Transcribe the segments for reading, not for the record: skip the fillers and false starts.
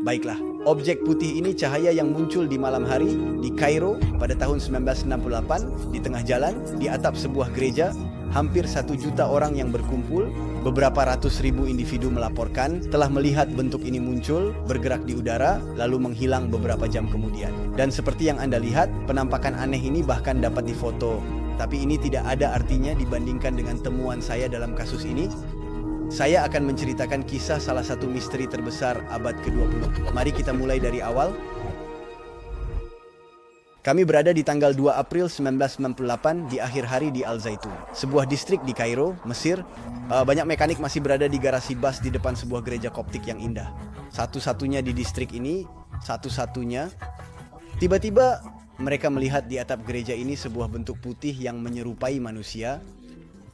Baiklah, objek putih ini cahaya yang muncul di malam hari di Kairo pada tahun 1968 di tengah jalan di atap sebuah gereja. Hampir 1 juta orang yang berkumpul, beberapa ratus ribu individu melaporkan telah melihat bentuk ini muncul, bergerak di udara, lalu menghilang beberapa jam kemudian. Dan seperti yang Anda lihat, penampakan aneh ini bahkan dapat difoto. Tapi ini tidak ada artinya dibandingkan dengan temuan saya dalam kasus ini. Saya akan menceritakan kisah salah satu misteri terbesar abad ke-20. Mari kita mulai dari awal. Kami berada di tanggal 2 April 1998 di akhir hari di Al Zaitun, sebuah distrik di Kairo, Mesir. Banyak mekanik masih berada di garasi bus di depan sebuah gereja Koptik yang indah. Satu-satunya di distrik ini, satu-satunya. Tiba-tiba mereka melihat di atap gereja ini sebuah bentuk putih yang menyerupai manusia.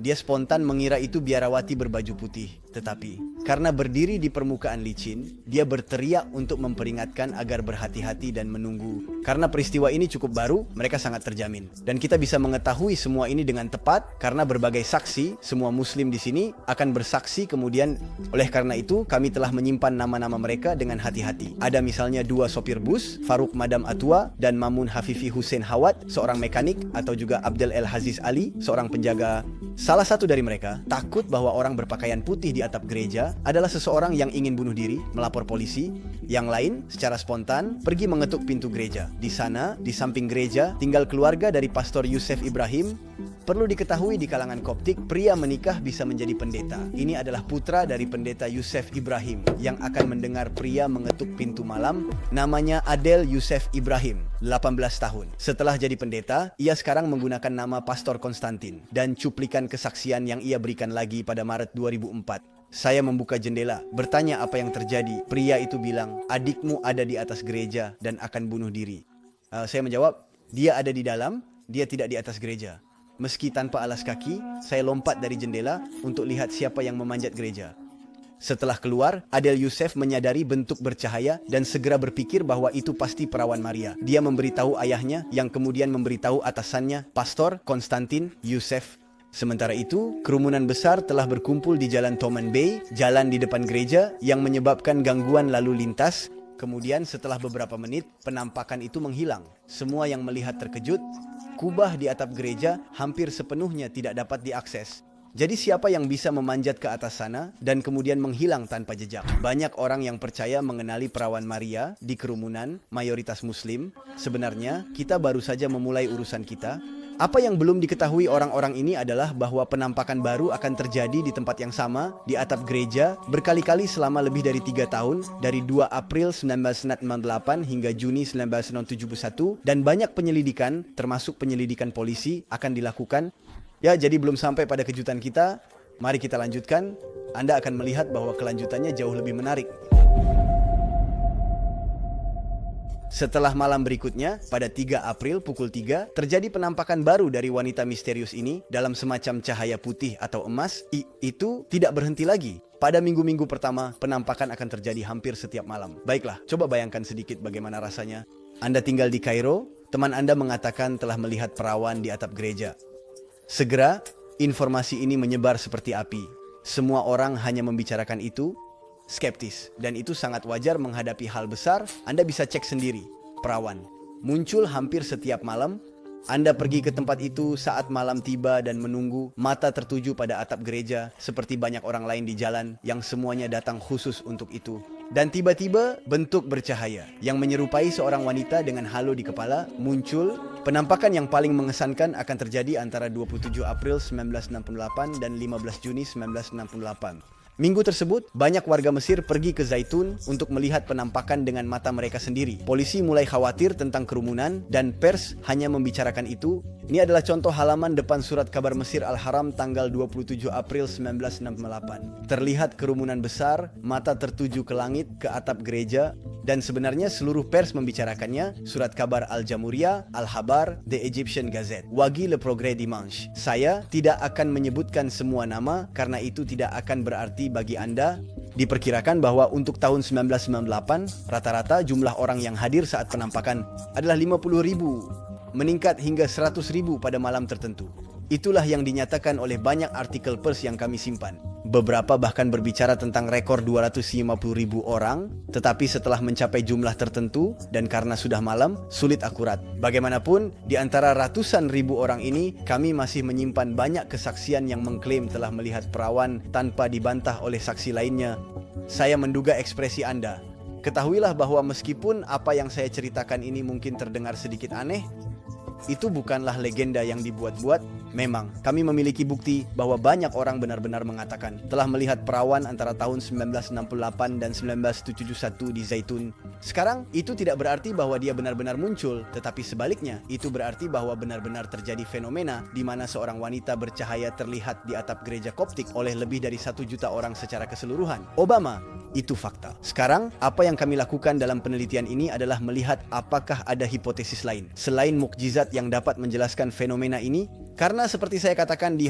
Dia spontan mengira itu biarawati berbaju putih. Tetapi, karena berdiri di permukaan licin, dia berteriak untuk memperingatkan agar berhati-hati dan menunggu. Karena peristiwa ini cukup baru, mereka sangat terjamin. Dan kita bisa mengetahui semua ini dengan tepat karena berbagai saksi, semua muslim di sini akan bersaksi kemudian. Oleh karena itu, kami telah menyimpan nama-nama mereka dengan hati-hati. Ada misalnya 2 sopir bus, Faruk Madam Atua dan Mamun Hafifi Hussein Hawat, seorang mekanik, atau juga Abdel El Haziz Ali, seorang penjaga. Salah satu dari mereka takut bahwa orang berpakaian putih di atap gereja adalah seseorang yang ingin bunuh diri, melapor polisi. Yang lain, secara spontan, pergi mengetuk pintu gereja. Di sana, di samping gereja, tinggal keluarga dari Pastor Yusef Ibrahim. Perlu diketahui di kalangan Koptik, pria menikah bisa menjadi pendeta. Ini adalah putra dari pendeta Yusef Ibrahim yang akan mendengar pria mengetuk pintu malam. Namanya Adel Yusef Ibrahim, 18 tahun. Setelah jadi pendeta, ia sekarang menggunakan nama Pastor Konstantin dan cuplikan kesaksian yang ia berikan lagi pada Maret 2004. Saya membuka jendela, bertanya apa yang terjadi. Pria itu bilang, adikmu ada di atas gereja dan akan bunuh diri. Saya menjawab, dia ada di dalam, dia tidak di atas gereja. Meski tanpa alas kaki, saya lompat dari jendela untuk lihat siapa yang memanjat gereja. Setelah keluar, Adel Yusef menyadari bentuk bercahaya dan segera berpikir bahwa itu pasti perawan Maria. Dia memberitahu ayahnya yang kemudian memberitahu atasannya, Pastor Konstantin Yusef. Sementara itu, kerumunan besar telah berkumpul di Jalan Toman Bey, jalan di depan gereja yang menyebabkan gangguan lalu lintas. Kemudian setelah beberapa menit, penampakan itu menghilang. Semua yang melihat terkejut. Kubah di atap gereja hampir sepenuhnya tidak dapat diakses. Jadi siapa yang bisa memanjat ke atas sana dan kemudian menghilang tanpa jejak? Banyak orang yang percaya mengenali perawan Maria di kerumunan, mayoritas muslim. Sebenarnya, kita baru saja memulai urusan kita. Apa yang belum diketahui orang-orang ini adalah bahwa penampakan baru akan terjadi di tempat yang sama, di atap gereja, berkali-kali selama lebih dari 3 tahun, dari 2 April 1998 hingga Juni 1971, dan banyak penyelidikan, termasuk penyelidikan polisi, akan dilakukan. Ya, jadi belum sampai pada kejutan kita. Mari kita lanjutkan. Anda akan melihat bahwa kelanjutannya jauh lebih menarik. Setelah malam berikutnya, pada 3 April pukul 3, terjadi penampakan baru dari wanita misterius ini dalam semacam cahaya putih atau emas. Itu tidak berhenti lagi. Pada minggu-minggu pertama, penampakan akan terjadi hampir setiap malam. Baiklah, coba bayangkan sedikit bagaimana rasanya. Anda tinggal di Kairo, teman Anda mengatakan telah melihat perawan di atap gereja. Segera, informasi ini menyebar seperti api. Semua orang hanya membicarakan itu. Skeptis, dan itu sangat wajar menghadapi hal besar. Anda bisa cek sendiri. Perawan muncul hampir setiap malam. Anda pergi ke tempat itu saat malam tiba dan menunggu, mata tertuju pada atap gereja seperti banyak orang lain di jalan yang semuanya datang khusus untuk itu. Dan tiba-tiba bentuk bercahaya yang menyerupai seorang wanita dengan halo di kepala muncul. Penampakan yang paling mengesankan akan terjadi antara 27 April 1968 dan 15 Juni 1968. Minggu tersebut, banyak warga Mesir pergi ke Zaitun untuk melihat penampakan dengan mata mereka sendiri. Polisi mulai khawatir tentang kerumunan dan pers hanya membicarakan itu. Ini adalah contoh halaman depan surat kabar Mesir Al-Haram tanggal 27 April 1968. Terlihat kerumunan besar, mata tertuju ke langit, ke atap gereja, dan sebenarnya seluruh pers membicarakannya. Surat kabar Al-Jamhuriyah, Al-Habar, The Egyptian Gazette, Wagi Le Progrès Dimanche. Saya tidak akan menyebutkan semua nama karena itu tidak akan berarti bagi Anda. Diperkirakan bahwa untuk tahun 1998, rata-rata jumlah orang yang hadir saat penampakan adalah 50.000, meningkat hingga 100.000 pada malam tertentu. Itulah yang dinyatakan oleh banyak artikel pers yang kami simpan. Beberapa bahkan berbicara tentang rekor 250.000 orang, tetapi setelah mencapai jumlah tertentu dan karena sudah malam, sulit akurat. Bagaimanapun, di antara ratusan ribu orang ini, kami masih menyimpan banyak kesaksian yang mengklaim telah melihat perawan tanpa dibantah oleh saksi lainnya. Saya menduga ekspresi Anda. Ketahuilah bahwa meskipun apa yang saya ceritakan ini mungkin terdengar sedikit aneh, itu bukanlah legenda yang dibuat-buat. Memang, kami memiliki bukti bahwa banyak orang benar-benar mengatakan telah melihat perawan antara tahun 1968 dan 1971 di Zaitun. Sekarang, itu tidak berarti bahwa dia benar-benar muncul, tetapi sebaliknya, itu berarti bahwa benar-benar terjadi fenomena di mana seorang wanita bercahaya terlihat di atap gereja Koptik oleh lebih dari 1 juta orang secara keseluruhan. Obama, itu fakta. Sekarang, apa yang kami lakukan dalam penelitian ini adalah melihat apakah ada hipotesis lain selain mukjizat yang dapat menjelaskan fenomena ini. Karena seperti saya katakan di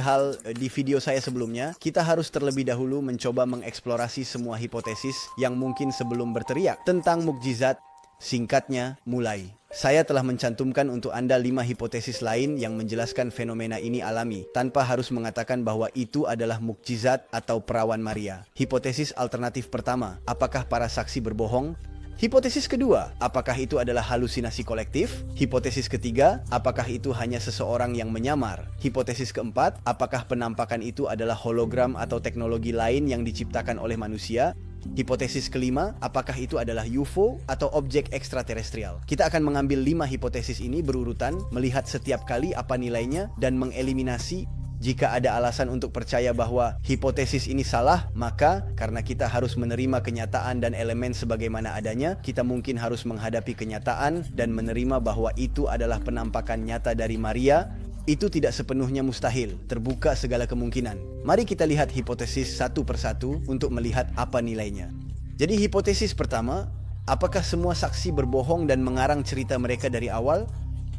video saya sebelumnya, kita harus terlebih dahulu mencoba mengeksplorasi semua hipotesis yang mungkin sebelum berteriak tentang mukjizat. Singkatnya, mulai. Saya telah mencantumkan untuk Anda 5 hipotesis lain yang menjelaskan fenomena ini alami, tanpa harus mengatakan bahwa itu adalah mukjizat atau perawan Maria. Hipotesis alternatif pertama, apakah para saksi berbohong? Hipotesis kedua, apakah itu adalah halusinasi kolektif? Hipotesis ketiga, apakah itu hanya seseorang yang menyamar? Hipotesis keempat, apakah penampakan itu adalah hologram atau teknologi lain yang diciptakan oleh manusia? Hipotesis kelima, apakah itu adalah UFO atau objek ekstraterestrial? Kita akan mengambil 5 hipotesis ini berurutan, melihat setiap kali apa nilainya, dan mengeliminasi. Jika ada alasan untuk percaya bahwa hipotesis ini salah, maka karena kita harus menerima kenyataan dan elemen sebagaimana adanya, kita mungkin harus menghadapi kenyataan dan menerima bahwa itu adalah penampakan nyata dari Maria. Itu tidak sepenuhnya mustahil, terbuka segala kemungkinan. Mari kita lihat hipotesis satu persatu untuk melihat apa nilainya. Jadi hipotesis pertama, apakah semua saksi berbohong dan mengarang cerita mereka dari awal?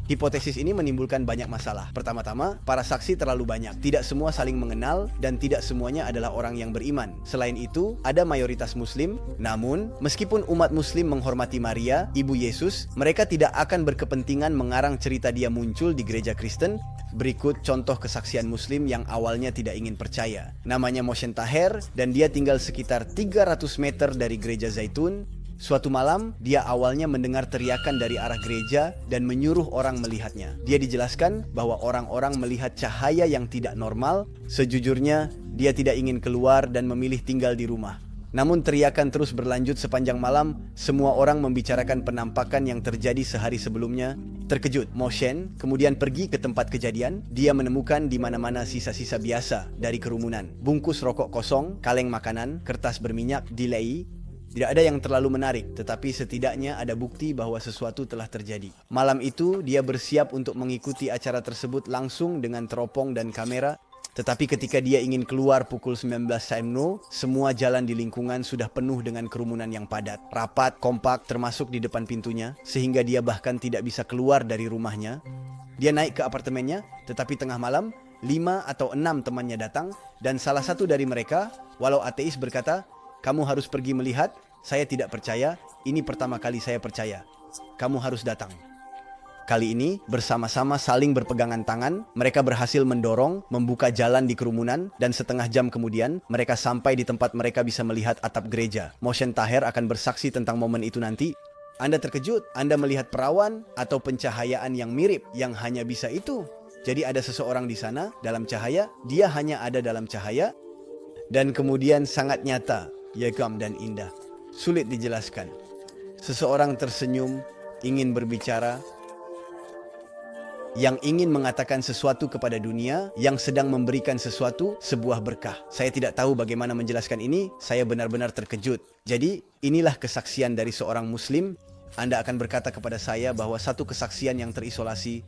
Hipotesis ini menimbulkan banyak masalah. Pertama-tama, para saksi terlalu banyak. Tidak semua saling mengenal dan tidak semuanya adalah orang yang beriman. Selain itu, ada mayoritas Muslim. Namun, meskipun umat Muslim menghormati Maria, Ibu Yesus, mereka tidak akan berkepentingan mengarang cerita dia muncul di gereja Kristen. Berikut contoh kesaksian Muslim yang awalnya tidak ingin percaya. Namanya Moshe Taher dan dia tinggal sekitar 300 meter dari gereja Zaitun. Suatu malam, dia awalnya mendengar teriakan dari arah gereja dan menyuruh orang melihatnya. Dia dijelaskan bahwa orang-orang melihat cahaya yang tidak normal. Sejujurnya, dia tidak ingin keluar dan memilih tinggal di rumah. Namun teriakan terus berlanjut sepanjang malam. Semua orang membicarakan penampakan yang terjadi sehari sebelumnya. Terkejut, Moshe kemudian pergi ke tempat kejadian. Dia menemukan di mana-mana sisa-sisa biasa dari kerumunan. Bungkus rokok kosong, kaleng makanan, kertas berminyak, delay. Tidak ada yang terlalu menarik, tetapi setidaknya ada bukti bahwa sesuatu telah terjadi. Malam itu, dia bersiap untuk mengikuti acara tersebut langsung dengan teropong dan kamera. Tetapi ketika dia ingin keluar pukul 19 Saimno, semua jalan di lingkungan sudah penuh dengan kerumunan yang padat, rapat, kompak, termasuk di depan pintunya, sehingga dia bahkan tidak bisa keluar dari rumahnya. Dia naik ke apartemennya, tetapi tengah malam, 5 atau 6 temannya datang, dan salah satu dari mereka, walau ateis, berkata, "Kamu harus pergi melihat, saya tidak percaya, ini pertama kali saya percaya. Kamu harus datang." Kali ini, bersama-sama saling berpegangan tangan, mereka berhasil mendorong, membuka jalan di kerumunan, dan setengah jam kemudian, mereka sampai di tempat mereka bisa melihat atap gereja. Moshe Taher akan bersaksi tentang momen itu nanti. Anda terkejut, Anda melihat perawan atau pencahayaan yang mirip, yang hanya bisa itu. Jadi ada seseorang di sana, dalam cahaya, dia hanya ada dalam cahaya, dan kemudian sangat nyata, yegam dan indah. Sulit dijelaskan. Seseorang tersenyum, ingin berbicara, yang ingin mengatakan sesuatu kepada dunia, yang sedang memberikan sesuatu, sebuah berkah. Saya tidak tahu bagaimana menjelaskan ini, saya benar-benar terkejut. Jadi, inilah kesaksian dari seorang Muslim. Anda akan berkata kepada saya bahwa satu kesaksian yang terisolasi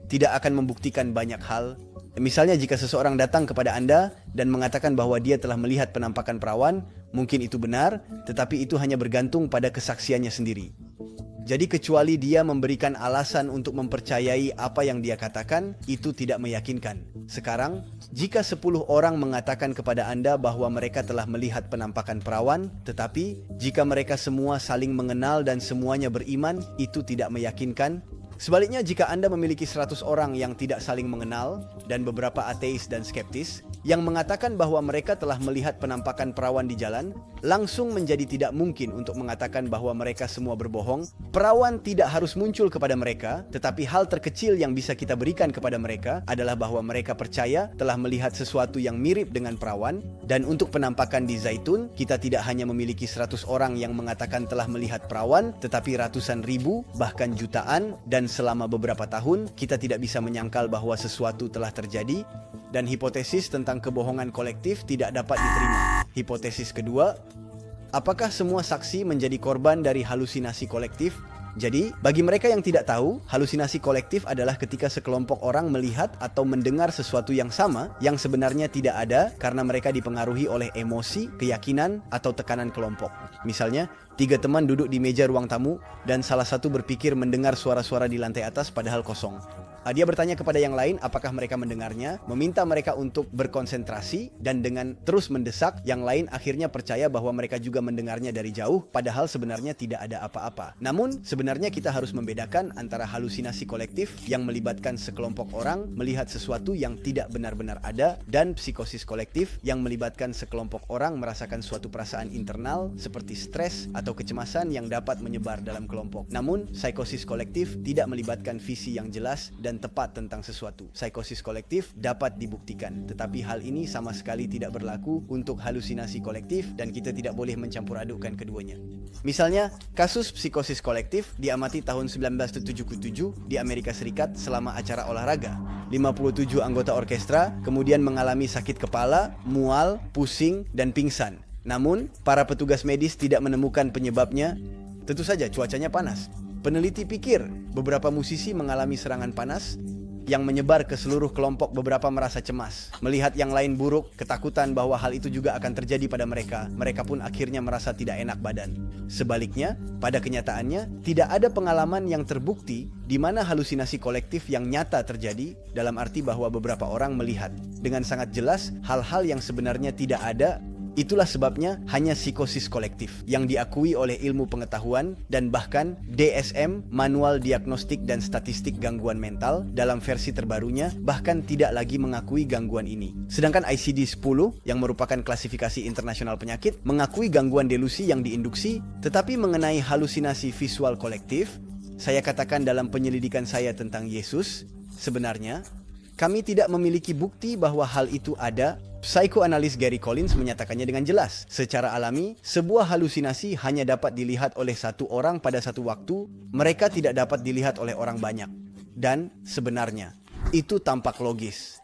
tidak akan membuktikan banyak hal. Misalnya jika seseorang datang kepada Anda dan mengatakan bahwa dia telah melihat penampakan perawan, mungkin itu benar, tetapi itu hanya bergantung pada kesaksiannya sendiri. Jadi kecuali dia memberikan alasan untuk mempercayai apa yang dia katakan, itu tidak meyakinkan. Sekarang, jika 10 orang mengatakan kepada Anda bahwa mereka telah melihat penampakan perawan, tetapi jika mereka semua saling mengenal dan semuanya beriman, itu tidak meyakinkan. Sebaliknya, jika Anda memiliki 100 orang yang tidak saling mengenal dan beberapa ateis dan skeptis yang mengatakan bahwa mereka telah melihat penampakan perawan di jalan, langsung menjadi tidak mungkin untuk mengatakan bahwa mereka semua berbohong. Perawan tidak harus muncul kepada mereka, tetapi hal terkecil yang bisa kita berikan kepada mereka adalah bahwa mereka percaya telah melihat sesuatu yang mirip dengan perawan. Dan untuk penampakan di Zaitun, kita tidak hanya memiliki 100 orang yang mengatakan telah melihat perawan, tetapi ratusan ribu, bahkan jutaan, dan selama beberapa tahun, kita tidak bisa menyangkal bahwa sesuatu telah terjadi, dan hipotesis tentang kebohongan kolektif tidak dapat diterima. Hipotesis kedua, apakah semua saksi menjadi korban dari halusinasi kolektif? Jadi, bagi mereka yang tidak tahu, halusinasi kolektif adalah ketika sekelompok orang melihat atau mendengar sesuatu yang sama yang sebenarnya tidak ada karena mereka dipengaruhi oleh emosi, keyakinan, atau tekanan kelompok. Misalnya, 3 teman duduk di meja ruang tamu dan salah satu berpikir mendengar suara-suara di lantai atas padahal kosong. Dia bertanya kepada yang lain apakah mereka mendengarnya, meminta mereka untuk berkonsentrasi, dan dengan terus mendesak, yang lain akhirnya percaya bahwa mereka juga mendengarnya dari jauh, padahal sebenarnya tidak ada apa-apa. Namun, sebenarnya kita harus membedakan antara halusinasi kolektif yang melibatkan sekelompok orang melihat sesuatu yang tidak benar-benar ada, dan psikosis kolektif yang melibatkan sekelompok orang merasakan suatu perasaan internal seperti stres atau kecemasan yang dapat menyebar dalam kelompok. Namun, psikosis kolektif tidak melibatkan visi yang jelas dan tepat tentang sesuatu. Psikosis kolektif dapat dibuktikan, tetapi hal ini sama sekali tidak berlaku untuk halusinasi kolektif dan kita tidak boleh mencampur adukkan keduanya. Misalnya, kasus psikosis kolektif diamati tahun 1977 di Amerika Serikat selama acara olahraga. 57 anggota orkestra kemudian mengalami sakit kepala, mual, pusing, dan pingsan. Namun, para petugas medis tidak menemukan penyebabnya. Tentu saja cuacanya panas. Peneliti pikir beberapa musisi mengalami serangan panas yang menyebar ke seluruh kelompok. Beberapa merasa cemas, melihat yang lain buruk, ketakutan bahwa hal itu juga akan terjadi pada mereka. Mereka pun akhirnya merasa tidak enak badan. Sebaliknya, pada kenyataannya, tidak ada pengalaman yang terbukti di mana halusinasi kolektif yang nyata terjadi, dalam arti bahwa beberapa orang melihat dengan sangat jelas hal-hal yang sebenarnya tidak ada. Itulah sebabnya hanya psikosis kolektif yang diakui oleh ilmu pengetahuan dan bahkan DSM, Manual Diagnostik dan Statistik Gangguan Mental, dalam versi terbarunya bahkan tidak lagi mengakui gangguan ini. Sedangkan ICD-10 yang merupakan klasifikasi internasional penyakit mengakui gangguan delusi yang diinduksi. Tetapi mengenai halusinasi visual kolektif, saya katakan dalam penyelidikan saya tentang Yesus, sebenarnya kami tidak memiliki bukti bahwa hal itu ada. Psikoanalis Gary Collins menyatakannya dengan jelas. Secara alami, sebuah halusinasi hanya dapat dilihat oleh satu orang pada satu waktu. Mereka tidak dapat dilihat oleh orang banyak. Dan sebenarnya, itu tampak logis.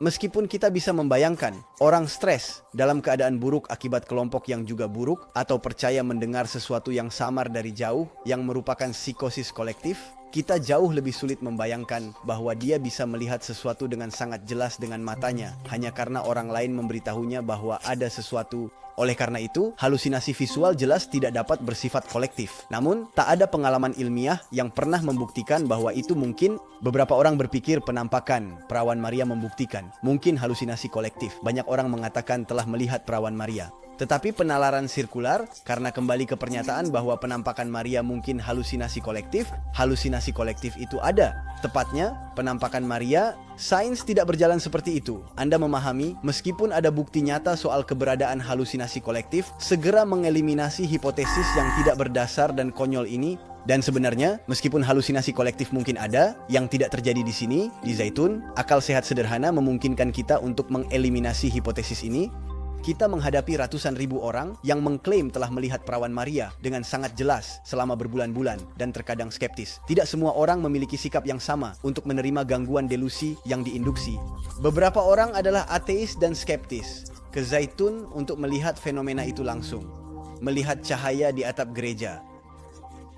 Meskipun kita bisa membayangkan orang stres dalam keadaan buruk akibat kelompok yang juga buruk, atau percaya mendengar sesuatu yang samar dari jauh yang merupakan psikosis kolektif, kita jauh lebih sulit membayangkan bahwa dia bisa melihat sesuatu dengan sangat jelas dengan matanya hanya karena orang lain memberitahunya bahwa ada sesuatu. Oleh karena itu, halusinasi visual jelas tidak dapat bersifat kolektif. Namun, tak ada pengalaman ilmiah yang pernah membuktikan bahwa itu mungkin. Beberapa orang berpikir penampakan perawan Maria membuktikan mungkin halusinasi kolektif. Banyak orang mengatakan telah melihat perawan Maria. Tetapi penalaran sirkular, karena kembali ke pernyataan bahwa penampakan Maria mungkin halusinasi kolektif itu ada. Tepatnya, penampakan Maria, sains tidak berjalan seperti itu. Anda memahami, meskipun ada bukti nyata soal keberadaan halusinasi kolektif, segera mengeliminasi hipotesis yang tidak berdasar dan konyol ini. Dan sebenarnya, meskipun halusinasi kolektif mungkin ada, yang tidak terjadi di sini, di Zaitun, akal sehat sederhana memungkinkan kita untuk mengeliminasi hipotesis ini. Kita menghadapi ratusan ribu orang yang mengklaim telah melihat perawan Maria dengan sangat jelas selama berbulan-bulan dan terkadang skeptis. Tidak semua orang memiliki sikap yang sama untuk menerima gangguan delusi yang diinduksi. Beberapa orang adalah ateis dan skeptis ke Zaitun untuk melihat fenomena itu langsung, melihat cahaya di atap gereja.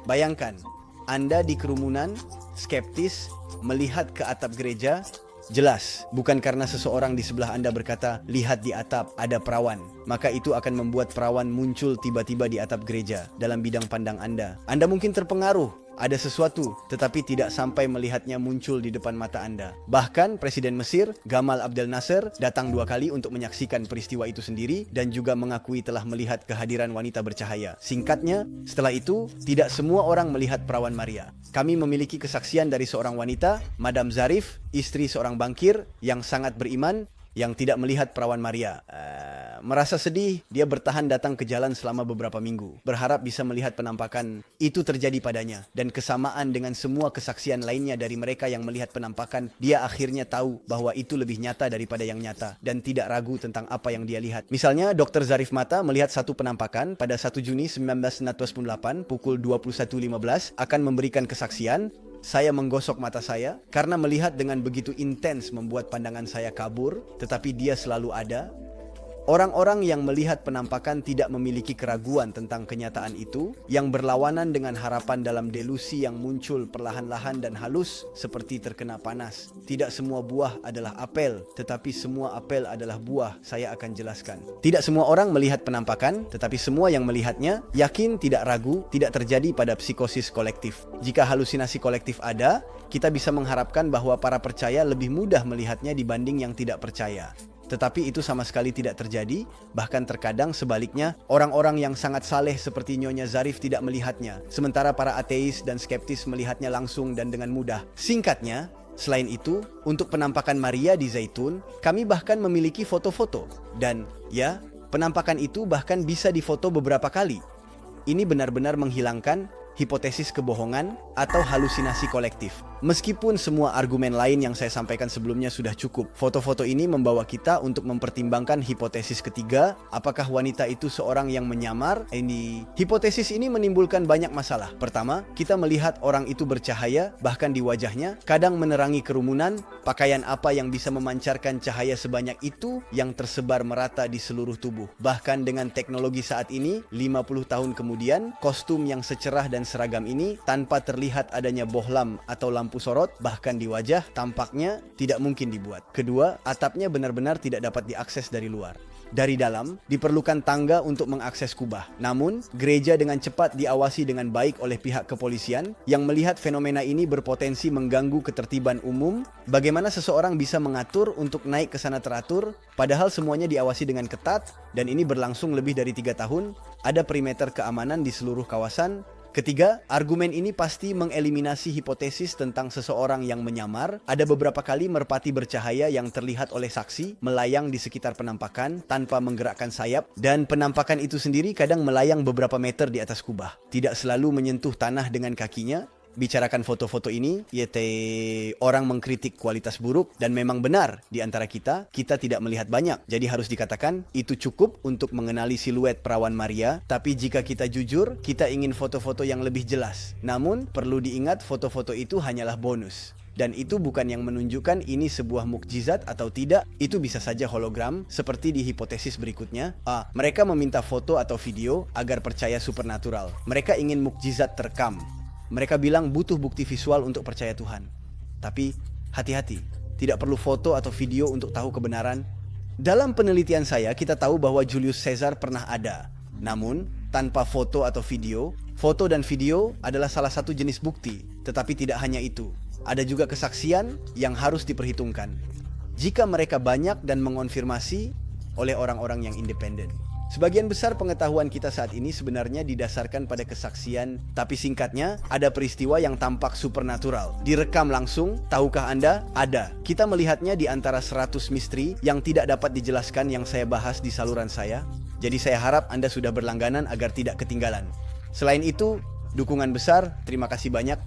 Bayangkan, Anda di kerumunan, skeptis, melihat ke atap gereja. Jelas, bukan karena seseorang di sebelah Anda berkata, lihat di atap, ada perawan. Maka itu akan membuat perawan muncul tiba-tiba di atap gereja dalam bidang pandang Anda. Anda mungkin terpengaruh ada sesuatu, tetapi tidak sampai melihatnya muncul di depan mata Anda. Bahkan Presiden Mesir, Gamal Abdel Nasser, datang 2 kali untuk menyaksikan peristiwa itu sendiri dan juga mengakui telah melihat kehadiran wanita bercahaya. Singkatnya, setelah itu, tidak semua orang melihat perawan Maria. Kami memiliki kesaksian dari seorang wanita, Madam Zarif, istri seorang bankir yang sangat beriman, yang tidak melihat perawan Maria. Merasa sedih, dia bertahan datang ke jalan selama beberapa minggu, berharap bisa melihat penampakan itu terjadi padanya. Dan kesamaan dengan semua kesaksian lainnya dari mereka yang melihat penampakan, dia akhirnya tahu bahwa itu lebih nyata daripada yang nyata dan tidak ragu tentang apa yang dia lihat. Misalnya, Dr. Zarif Mata melihat satu penampakan pada 1 Juni 1998 pukul 21.15 akan memberikan kesaksian. Saya menggosok mata saya karena melihat dengan begitu intens membuat pandangan saya kabur, tetapi dia selalu ada. Orang-orang yang melihat penampakan tidak memiliki keraguan tentang kenyataan itu, yang berlawanan dengan harapan dalam delusi yang muncul perlahan-lahan dan halus seperti terkena panas. Tidak semua buah adalah apel, tetapi semua apel adalah buah. Saya akan jelaskan. Tidak semua orang melihat penampakan, tetapi semua yang melihatnya yakin, tidak ragu, tidak terjadi pada psikosis kolektif. Jika halusinasi kolektif ada, kita bisa mengharapkan bahwa para percaya lebih mudah melihatnya dibanding yang tidak percaya. Tetapi itu sama sekali tidak terjadi, bahkan terkadang sebaliknya, orang-orang yang sangat saleh seperti Nyonya Zarif tidak melihatnya, sementara para ateis dan skeptis melihatnya langsung dan dengan mudah. Singkatnya, selain itu, untuk penampakan Maria di Zaitun, kami bahkan memiliki foto-foto. Dan ya, penampakan itu bahkan bisa difoto beberapa kali. Ini benar-benar menghilangkan hipotesis kebohongan atau halusinasi kolektif. Meskipun semua argumen lain yang saya sampaikan sebelumnya sudah cukup, foto-foto ini membawa kita untuk mempertimbangkan hipotesis ketiga, apakah wanita itu seorang yang menyamar? Hipotesis ini menimbulkan banyak masalah. Pertama, kita melihat orang itu bercahaya, bahkan di wajahnya, kadang menerangi kerumunan, pakaian apa yang bisa memancarkan cahaya sebanyak itu yang tersebar merata di seluruh tubuh. Bahkan dengan teknologi saat ini, 50 tahun kemudian, kostum yang secerah dan seragam ini tanpa terlihat adanya bohlam atau lampu sorot, bahkan di wajah, tampaknya tidak mungkin dibuat. Kedua, atapnya benar-benar tidak dapat diakses dari luar. Dari dalam, diperlukan tangga untuk mengakses kubah. Namun, gereja dengan cepat diawasi dengan baik oleh pihak kepolisian yang melihat fenomena ini berpotensi mengganggu ketertiban umum. Bagaimana seseorang bisa mengatur untuk naik ke sana teratur, padahal semuanya diawasi dengan ketat, dan ini berlangsung lebih dari 3 tahun. Ada perimeter keamanan di seluruh kawasan. Ketiga, argumen ini pasti mengeliminasi hipotesis tentang seseorang yang menyamar. Ada beberapa kali merpati bercahaya yang terlihat oleh saksi melayang di sekitar penampakan tanpa menggerakkan sayap, dan penampakan itu sendiri kadang melayang beberapa meter di atas kubah. Tidak selalu menyentuh tanah dengan kakinya. Bicarakan foto-foto ini, orang mengkritik kualitas buruk, dan memang benar di antara kita tidak melihat banyak. Jadi harus dikatakan itu cukup untuk mengenali siluet perawan Maria, tapi jika kita jujur, kita ingin foto-foto yang lebih jelas. Namun, perlu diingat foto-foto itu hanyalah bonus. Dan itu bukan yang menunjukkan ini sebuah mukjizat atau tidak, itu bisa saja hologram, seperti di hipotesis berikutnya. Mereka meminta foto atau video agar percaya supernatural. Mereka ingin mukjizat terekam. Mereka bilang butuh bukti visual untuk percaya Tuhan. Tapi, hati-hati, tidak perlu foto atau video untuk tahu kebenaran. Dalam penelitian saya, kita tahu bahwa Julius Caesar pernah ada. Namun, tanpa foto atau video, foto dan video adalah salah satu jenis bukti. Tetapi tidak hanya itu. Ada juga kesaksian yang harus diperhitungkan. Jika mereka banyak dan mengonfirmasi oleh orang-orang yang independen. Sebagian besar pengetahuan kita saat ini sebenarnya didasarkan pada kesaksian, tapi singkatnya, ada peristiwa yang tampak supernatural. Direkam langsung, tahukah Anda? Ada. Kita melihatnya di antara 100 misteri yang tidak dapat dijelaskan yang saya bahas di saluran saya. Jadi saya harap Anda sudah berlangganan agar tidak ketinggalan. Selain itu, dukungan besar, terima kasih banyak.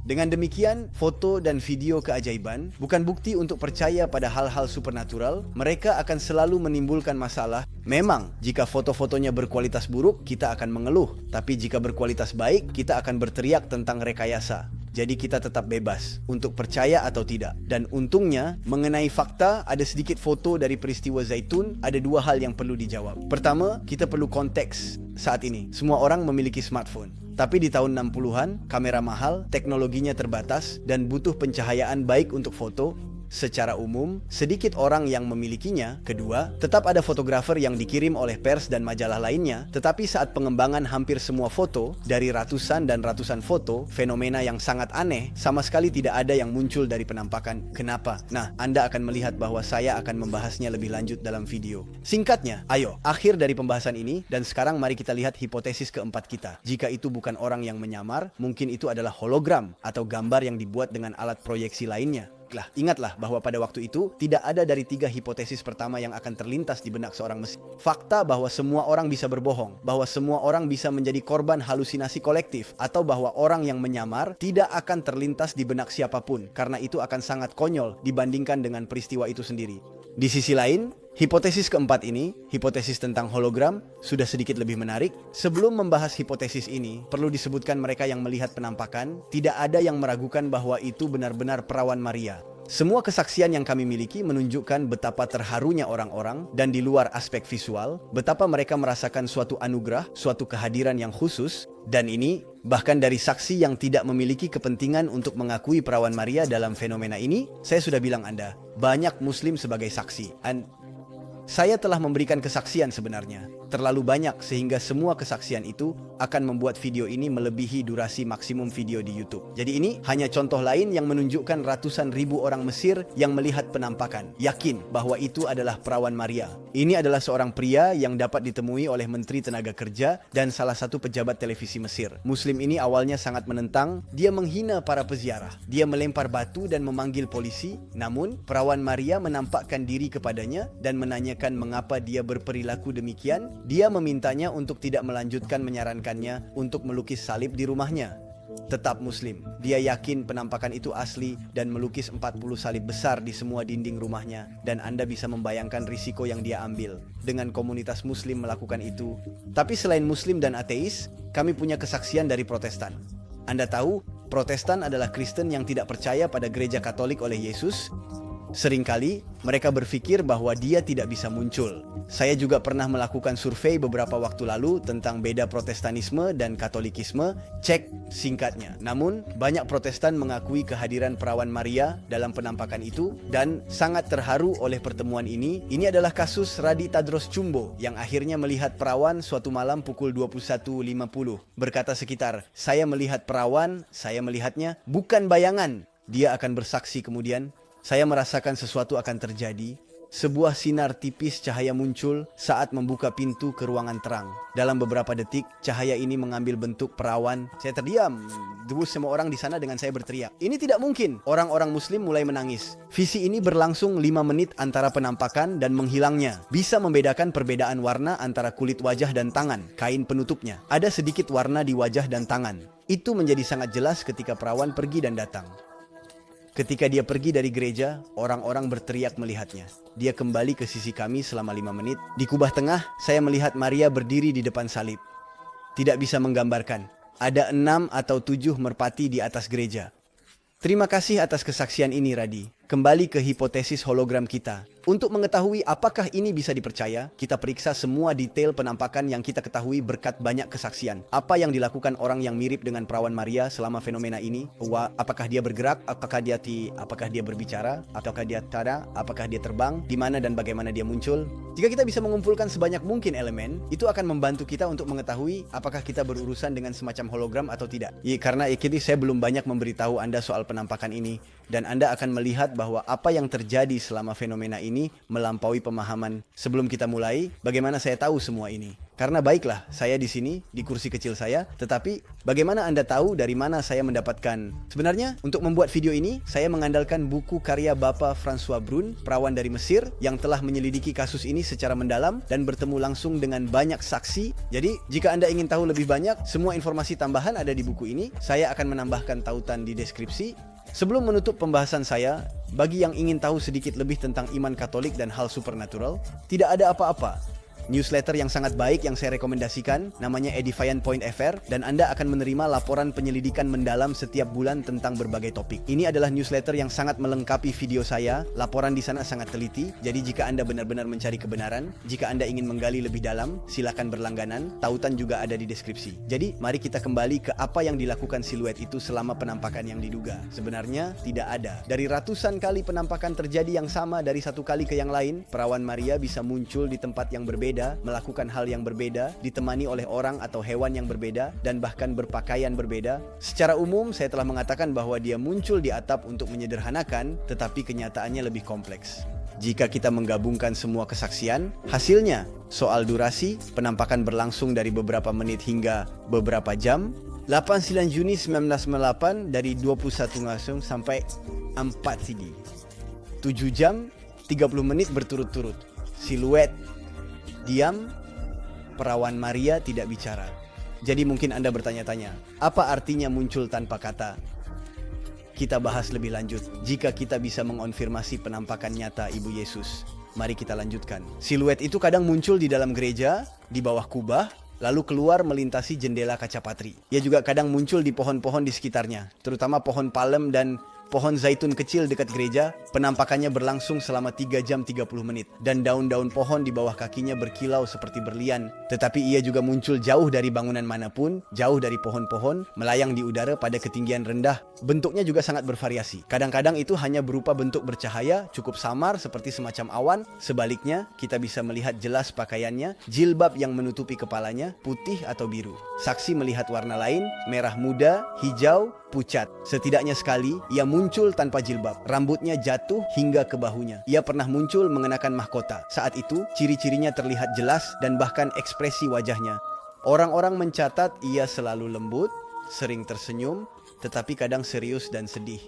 Dengan demikian, foto dan video keajaiban bukan bukti untuk percaya pada hal-hal supernatural. Mereka akan selalu menimbulkan masalah. Memang, jika foto-fotonya berkualitas buruk, kita akan mengeluh. Tapi jika berkualitas baik, kita akan berteriak tentang rekayasa. Jadi kita tetap bebas untuk percaya atau tidak. Dan untungnya, mengenai fakta, ada sedikit foto dari peristiwa Zaitun, ada 2 hal yang perlu dijawab. Pertama, kita perlu konteks saat ini. Semua orang memiliki smartphone. Tapi di tahun 60-an, kamera mahal, teknologinya terbatas, dan butuh pencahayaan baik untuk foto. Secara umum, sedikit orang yang memilikinya. Kedua, tetap ada fotografer yang dikirim oleh pers dan majalah lainnya, tetapi saat pengembangan hampir semua foto, dari ratusan dan ratusan foto, fenomena yang sangat aneh, sama sekali tidak ada yang muncul dari penampakan. Kenapa? Nah, Anda akan melihat bahwa saya akan membahasnya lebih lanjut dalam video. Singkatnya, ayo, akhir dari pembahasan ini, dan sekarang mari kita lihat hipotesis keempat kita. Jika itu bukan orang yang menyamar, mungkin itu adalah hologram atau gambar yang dibuat dengan alat proyeksi lainnya. Ingatlah bahwa pada waktu itu tidak ada dari 3 hipotesis pertama yang akan terlintas di benak seorang Mesir. Fakta bahwa semua orang bisa berbohong, bahwa semua orang bisa menjadi korban halusinasi kolektif, atau bahwa orang yang menyamar tidak akan terlintas di benak siapapun, karena itu akan sangat konyol dibandingkan dengan peristiwa itu sendiri. Di sisi lain, hipotesis keempat ini, hipotesis tentang hologram, sudah sedikit lebih menarik. Sebelum membahas hipotesis ini, perlu disebutkan mereka yang melihat penampakan, tidak ada yang meragukan bahwa itu benar-benar perawan Maria. Semua kesaksian yang kami miliki menunjukkan betapa terharunya orang-orang, dan di luar aspek visual, betapa mereka merasakan suatu anugerah, suatu kehadiran yang khusus, dan ini bahkan dari saksi yang tidak memiliki kepentingan untuk mengakui perawan Maria dalam fenomena ini. Saya sudah bilang Anda, banyak Muslim sebagai saksi. Saya telah memberikan kesaksian sebenarnya, terlalu banyak sehingga semua kesaksian itu akan membuat video ini melebihi durasi maksimum video di YouTube. Jadi ini hanya contoh lain yang menunjukkan ratusan ribu orang Mesir yang melihat penampakan, yakin bahwa itu adalah perawan Maria. Ini adalah seorang pria yang dapat ditemui oleh Menteri Tenaga Kerja dan salah satu pejabat televisi Mesir. Muslim ini awalnya sangat menentang, dia menghina para peziarah, dia melempar batu dan memanggil polisi, namun perawan Maria menampakkan diri kepadanya dan menanyakan mengapa dia berperilaku demikian. Dia memintanya untuk tidak melanjutkan menyarankannya untuk melukis salib di rumahnya. Tetap Muslim, dia yakin penampakan itu asli dan melukis 40 salib besar di semua dinding rumahnya, dan Anda bisa membayangkan risiko yang dia ambil dengan komunitas Muslim melakukan itu. Tapi selain Muslim dan ateis, kami punya kesaksian dari Protestan. Anda tahu, Protestan adalah Kristen yang tidak percaya pada gereja Katolik oleh Yesus. Seringkali mereka berpikir bahwa dia tidak bisa muncul. Saya juga pernah melakukan survei beberapa waktu lalu tentang beda Protestanisme dan Katolikisme, cek singkatnya. Namun, banyak Protestan mengakui kehadiran perawan Maria dalam penampakan itu dan sangat terharu oleh pertemuan ini. Ini adalah kasus Radi Tadros Chumbo yang akhirnya melihat perawan suatu malam pukul 21.50. Berkata sekitar, "Saya melihat perawan, saya melihatnya, bukan bayangan." Dia akan bersaksi kemudian, "Saya merasakan sesuatu akan terjadi. Sebuah sinar tipis cahaya muncul saat membuka pintu ke ruangan terang. Dalam beberapa detik, cahaya ini mengambil bentuk perawan. Saya terdiam. Terus semua orang di sana dengan saya berteriak, 'Ini tidak mungkin!' Orang-orang Muslim mulai menangis. Visi ini berlangsung 5 menit antara penampakan dan menghilangnya. Bisa membedakan perbedaan warna antara kulit wajah dan tangan, kain penutupnya. Ada sedikit warna di wajah dan tangan. Itu menjadi sangat jelas ketika perawan pergi dan datang. Ketika dia pergi dari gereja, orang-orang berteriak melihatnya. Dia kembali ke sisi kami selama 5 menit. Di kubah tengah, saya melihat Maria berdiri di depan salib. Tidak bisa menggambarkan. Ada 6 atau 7 merpati di atas gereja. Terima kasih atas kesaksian ini, Radi. Kembali ke hipotesis hologram kita. Untuk mengetahui apakah ini bisa dipercaya, kita periksa semua detail penampakan yang kita ketahui berkat banyak kesaksian. Apa yang dilakukan orang yang mirip dengan perawan Maria selama fenomena ini? Apakah dia bergerak? Apakah dia berbicara? Apakah dia tada? Apakah dia terbang? Di mana dan bagaimana dia muncul? Jika kita bisa mengumpulkan sebanyak mungkin elemen, itu akan membantu kita untuk mengetahui apakah kita berurusan dengan semacam hologram atau tidak. Karena saya belum banyak memberitahu Anda soal penampakan ini, dan Anda akan melihat bahwa apa yang terjadi selama fenomena ini melampaui pemahaman. Sebelum kita mulai, bagaimana saya tahu semua ini? Karena baiklah, saya di sini, di kursi kecil saya, tetapi bagaimana Anda tahu dari mana saya mendapatkan? Sebenarnya, untuk membuat video ini, saya mengandalkan buku karya Bapak François Brun, perawan dari Mesir, yang telah menyelidiki kasus ini secara mendalam dan bertemu langsung dengan banyak saksi. Jadi, jika Anda ingin tahu lebih banyak, semua informasi tambahan ada di buku ini. Saya akan menambahkan tautan di deskripsi. Sebelum menutup pembahasan saya, bagi yang ingin tahu sedikit lebih tentang iman Katolik dan hal supernatural, tidak ada apa-apa. Newsletter yang sangat baik yang saya rekomendasikan, namanya Edifiant Point FR, dan Anda akan menerima laporan penyelidikan mendalam setiap bulan tentang berbagai topik. Ini adalah newsletter yang sangat melengkapi video saya, laporan di sana sangat teliti, jadi jika Anda benar-benar mencari kebenaran, jika Anda ingin menggali lebih dalam, silakan berlangganan, tautan juga ada di deskripsi. Jadi, mari kita kembali ke apa yang dilakukan siluet itu selama penampakan yang diduga. Sebenarnya, tidak ada. Dari ratusan kali penampakan terjadi yang sama dari satu kali ke yang lain, perawan Maria bisa muncul di tempat yang berbeda, melakukan hal yang berbeda, ditemani oleh orang atau hewan yang berbeda, dan bahkan berpakaian berbeda. Secara umum, saya telah mengatakan bahwa dia muncul di atap untuk menyederhanakan, tetapi kenyataannya lebih kompleks. Jika kita menggabungkan semua kesaksian, hasilnya soal durasi, penampakan berlangsung dari beberapa menit hingga beberapa jam. 8 Juni 1998 dari 21 langsung sampai 4 CD. 7 jam, 30 menit berturut-turut. Siluet diam, perawan Maria tidak bicara. Jadi mungkin Anda bertanya-tanya, apa artinya muncul tanpa kata? Kita bahas lebih lanjut. Jika kita bisa mengonfirmasi penampakan nyata Ibu Yesus, mari kita lanjutkan. Siluet itu kadang muncul di dalam gereja, di bawah kubah, lalu keluar melintasi jendela kaca patri. Ia juga kadang muncul di pohon-pohon di sekitarnya, terutama pohon palem dan pohon zaitun kecil dekat gereja. Penampakannya berlangsung selama 3 jam 30 menit. Dan daun-daun pohon di bawah kakinya berkilau seperti berlian. Tetapi ia juga muncul jauh dari bangunan manapun, jauh dari pohon-pohon, melayang di udara pada ketinggian rendah. Bentuknya juga sangat bervariasi. Kadang-kadang itu hanya berupa bentuk bercahaya, cukup samar seperti semacam awan. Sebaliknya, kita bisa melihat jelas pakaiannya, jilbab yang menutupi kepalanya, putih atau biru. Saksi melihat warna lain, merah muda, hijau, pucat. Setidaknya sekali, ia muncul tanpa jilbab. Rambutnya jatuh hingga ke bahunya. Ia pernah muncul mengenakan mahkota. Saat itu, ciri-cirinya terlihat jelas dan bahkan ekspresi wajahnya. Orang-orang mencatat ia selalu lembut, sering tersenyum, tetapi kadang serius dan sedih.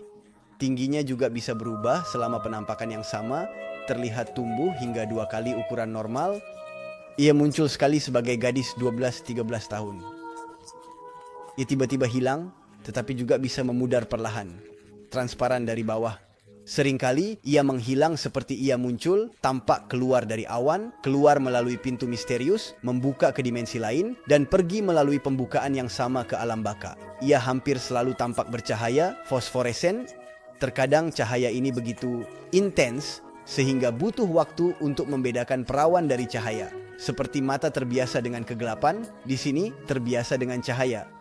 Tingginya juga bisa berubah selama penampakan yang sama, terlihat tumbuh hingga 2 kali ukuran normal. Ia muncul sekali sebagai gadis 12-13 tahun. Ia tiba-tiba hilang, tetapi juga bisa memudar perlahan, transparan dari bawah. Seringkali ia menghilang seperti ia muncul, tampak keluar dari awan, keluar melalui pintu misterius, membuka ke dimensi lain, dan pergi melalui pembukaan yang sama ke alam baka. Ia hampir selalu tampak bercahaya, fosforesen. Terkadang cahaya ini begitu intens, sehingga butuh waktu untuk membedakan perawan dari cahaya. Seperti mata terbiasa dengan kegelapan, di sini terbiasa dengan cahaya.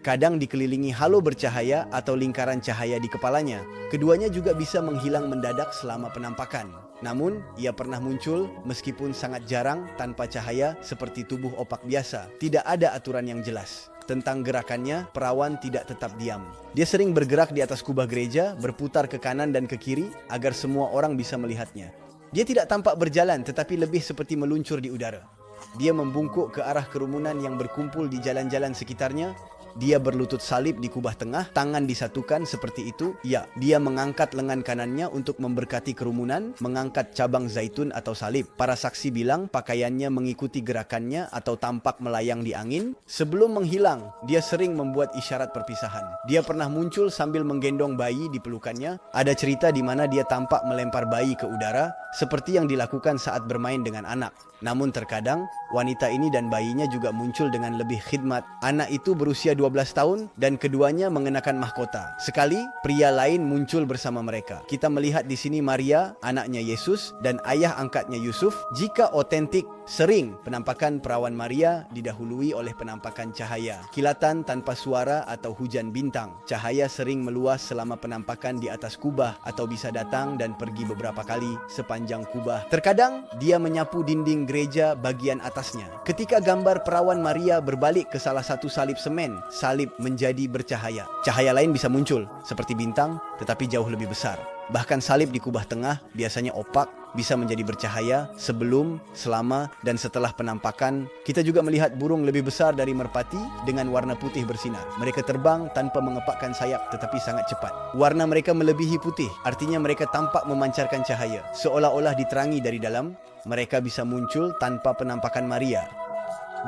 Kadang dikelilingi halo bercahaya atau lingkaran cahaya di kepalanya. Keduanya juga bisa menghilang mendadak selama penampakan. Namun, ia pernah muncul meskipun sangat jarang tanpa cahaya seperti tubuh opak biasa. Tidak ada aturan yang jelas. Tentang gerakannya, perawan tidak tetap diam. Dia sering bergerak di atas kubah gereja, berputar ke kanan dan ke kiri agar semua orang bisa melihatnya. Dia tidak tampak berjalan tetapi lebih seperti meluncur di udara. Dia membungkuk ke arah kerumunan yang berkumpul di jalan-jalan sekitarnya. Dia berlutut salib di kubah tengah, tangan disatukan seperti itu. Ya, dia mengangkat lengan kanannya untuk memberkati kerumunan, mengangkat cabang zaitun atau salib. Para saksi bilang pakaiannya mengikuti gerakannya atau tampak melayang di angin. Sebelum menghilang, dia sering membuat isyarat perpisahan. Dia pernah muncul sambil menggendong bayi di pelukannya. Ada cerita di mana dia tampak melempar bayi ke udara, seperti yang dilakukan saat bermain dengan anak. Namun terkadang, wanita ini dan bayinya juga muncul dengan lebih khidmat. Anak itu berusia 12 tahun dan keduanya mengenakan mahkota. Sekali, pria lain muncul bersama mereka. Kita melihat di sini Maria, anaknya Yesus, dan ayah angkatnya Yusuf. Jika otentik, sering penampakan perawan Maria didahului oleh penampakan cahaya. Kilatan tanpa suara atau hujan bintang. Cahaya sering meluas selama penampakan di atas kubah atau bisa datang dan pergi beberapa kali sepanjang kubah. Terkadang, dia menyapu dinding gereja bagian atasnya. Ketika gambar perawan Maria berbalik ke salah satu salib semen, salib menjadi bercahaya. Cahaya lain bisa muncul, seperti bintang, tetapi jauh lebih besar. Bahkan salib di kubah tengah, biasanya opak, bisa menjadi bercahaya sebelum, selama, dan setelah penampakan. Kita juga melihat burung lebih besar dari merpati dengan warna putih bersinar. Mereka terbang tanpa mengepakkan sayap tetapi sangat cepat. Warna mereka melebihi putih, artinya mereka tampak memancarkan cahaya, seolah-olah diterangi dari dalam. Mereka bisa muncul tanpa penampakan Maria.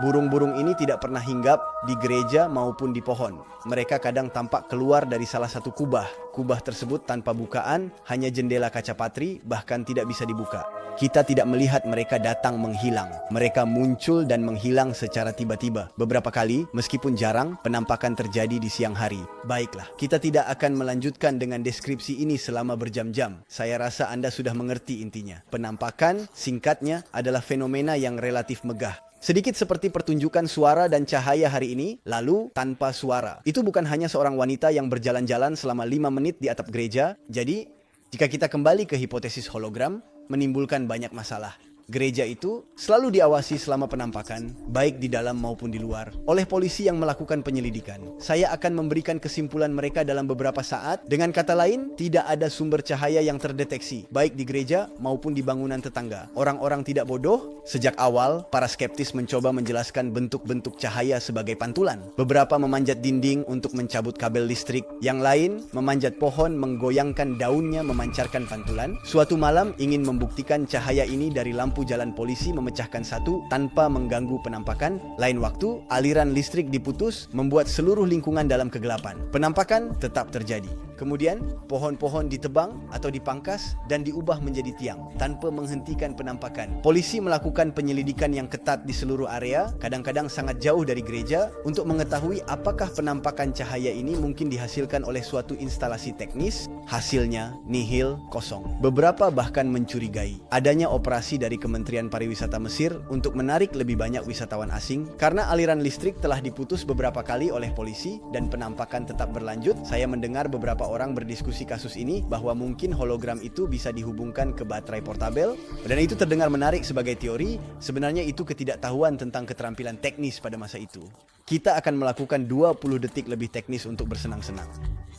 Burung-burung ini tidak pernah hinggap di gereja maupun di pohon. Mereka kadang tampak keluar dari salah satu kubah. Kubah tersebut tanpa bukaan, hanya jendela kaca patri, bahkan tidak bisa dibuka. Kita tidak melihat mereka datang menghilang. Mereka muncul dan menghilang secara tiba-tiba. Beberapa kali, meskipun jarang, penampakan terjadi di siang hari. Baiklah, kita tidak akan melanjutkan dengan deskripsi ini selama berjam-jam. Saya rasa Anda sudah mengerti intinya. Penampakan, singkatnya, adalah fenomena yang relatif megah. Sedikit seperti pertunjukan suara dan cahaya hari ini, lalu tanpa suara. Itu bukan hanya seorang wanita yang berjalan-jalan selama 5 menit di atap gereja. Jadi, jika kita kembali ke hipotesis hologram, menimbulkan banyak masalah. Gereja itu selalu diawasi selama penampakan, baik di dalam maupun di luar, oleh polisi yang melakukan penyelidikan. Saya akan memberikan kesimpulan mereka dalam beberapa saat. Dengan kata lain, tidak ada sumber cahaya yang terdeteksi, baik di gereja maupun di bangunan tetangga. Orang-orang tidak bodoh. Sejak awal, para skeptis mencoba menjelaskan bentuk-bentuk cahaya sebagai pantulan. Beberapa memanjat dinding untuk mencabut kabel listrik. Yang lain, memanjat pohon menggoyangkan daunnya memancarkan pantulan. Suatu malam ingin membuktikan cahaya ini dari lampu jalan polisi memecahkan satu tanpa mengganggu penampakan. Lain waktu, aliran listrik diputus membuat seluruh lingkungan dalam kegelapan. Penampakan tetap terjadi. Kemudian, pohon-pohon ditebang atau dipangkas dan diubah menjadi tiang tanpa menghentikan penampakan. Polisi melakukan penyelidikan yang ketat di seluruh area, kadang-kadang sangat jauh dari gereja, untuk mengetahui apakah penampakan cahaya ini mungkin dihasilkan oleh suatu instalasi teknis. Hasilnya nihil, kosong. Beberapa bahkan mencurigai adanya operasi dari Kementerian Pariwisata Mesir untuk menarik lebih banyak wisatawan asing. Karena aliran listrik telah diputus beberapa kali oleh polisi dan penampakan tetap berlanjut, saya mendengar beberapa orang berdiskusi kasus ini bahwa mungkin hologram itu bisa dihubungkan ke baterai portabel, dan itu terdengar menarik sebagai teori. Sebenarnya itu ketidaktahuan tentang keterampilan teknis pada masa itu. Kita akan melakukan 20 detik lebih teknis untuk bersenang-senang.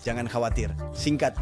Jangan khawatir. Singkat,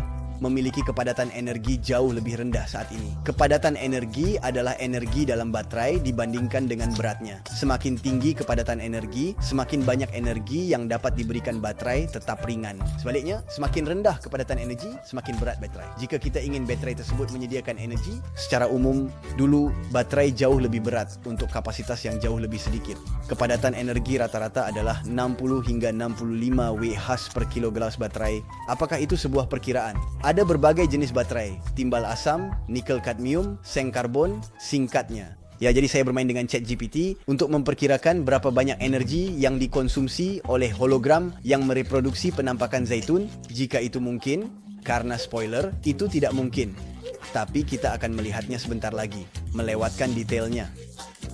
memiliki kepadatan energi jauh lebih rendah saat ini. Kepadatan energi adalah energi dalam baterai dibandingkan dengan beratnya. Semakin tinggi kepadatan energi, semakin banyak energi yang dapat diberikan baterai tetap ringan. Sebaliknya, semakin rendah kepadatan energi, semakin berat baterai. Jika kita ingin baterai tersebut menyediakan energi, secara umum, dulu baterai jauh lebih berat untuk kapasitas yang jauh lebih sedikit. Kepadatan energi rata-rata adalah 60 hingga 65 Wh per kilogram baterai. Apakah itu sebuah perkiraan? Ada berbagai jenis baterai, timbal asam, nikel kadmium, seng karbon, singkatnya. Ya, jadi saya bermain dengan ChatGPT untuk memperkirakan berapa banyak energi yang dikonsumsi oleh hologram yang mereproduksi penampakan zaitun. Jika itu mungkin, karena spoiler, itu tidak mungkin. Tapi kita akan melihatnya sebentar lagi, melewatkan detailnya.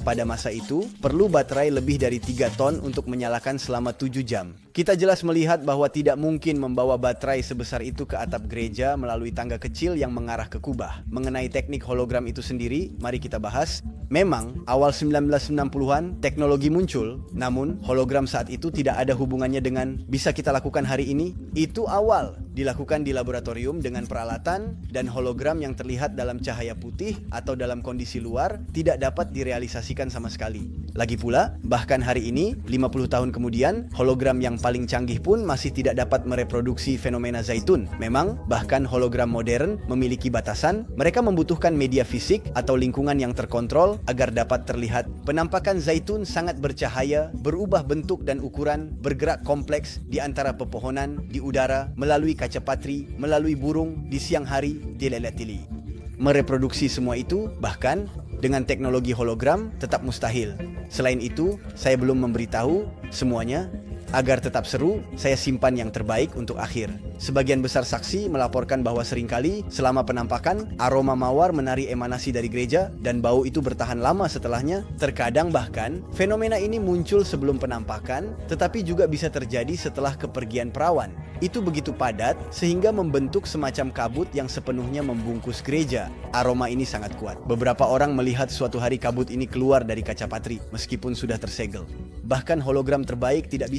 Pada masa itu, perlu baterai lebih dari 3 ton untuk menyalakan selama 7 jam. Kita jelas melihat bahwa tidak mungkin membawa baterai sebesar itu ke atap gereja melalui tangga kecil yang mengarah ke kubah. Mengenai teknik hologram itu sendiri, mari kita bahas. Memang, awal 1990-an, teknologi muncul, namun hologram saat itu tidak ada hubungannya dengan bisa kita lakukan hari ini. Itu awal dilakukan di laboratorium dengan peralatan, dan hologram yang terlihat dalam cahaya putih atau dalam kondisi luar tidak dapat direalisasikan sama sekali. Lagi pula, bahkan hari ini, 50 tahun kemudian, hologram yang paling canggih pun masih tidak dapat mereproduksi fenomena zaitun. Memang, bahkan hologram modern memiliki batasan. Mereka membutuhkan media fisik atau lingkungan yang terkontrol agar dapat terlihat. Penampakan zaitun sangat bercahaya, berubah bentuk dan ukuran, bergerak kompleks di antara pepohonan, di udara, melalui kaca patri, melalui burung, di siang hari, tili. Mereproduksi semua itu, bahkan dengan teknologi hologram, tetap mustahil. Selain itu, saya belum memberitahu semuanya. Agar tetap seru, saya simpan yang terbaik untuk akhir. Sebagian besar saksi melaporkan bahwa seringkali selama penampakan, aroma mawar menari emanasi dari gereja dan bau itu bertahan lama setelahnya. Terkadang bahkan, fenomena ini muncul sebelum penampakan, tetapi juga bisa terjadi setelah kepergian perawan. Itu begitu padat sehingga membentuk semacam kabut yang sepenuhnya membungkus gereja. Aroma ini sangat kuat. Beberapa orang melihat suatu hari kabut ini keluar dari kaca patri meskipun sudah tersegel. Bahkan hologram terbaik tidak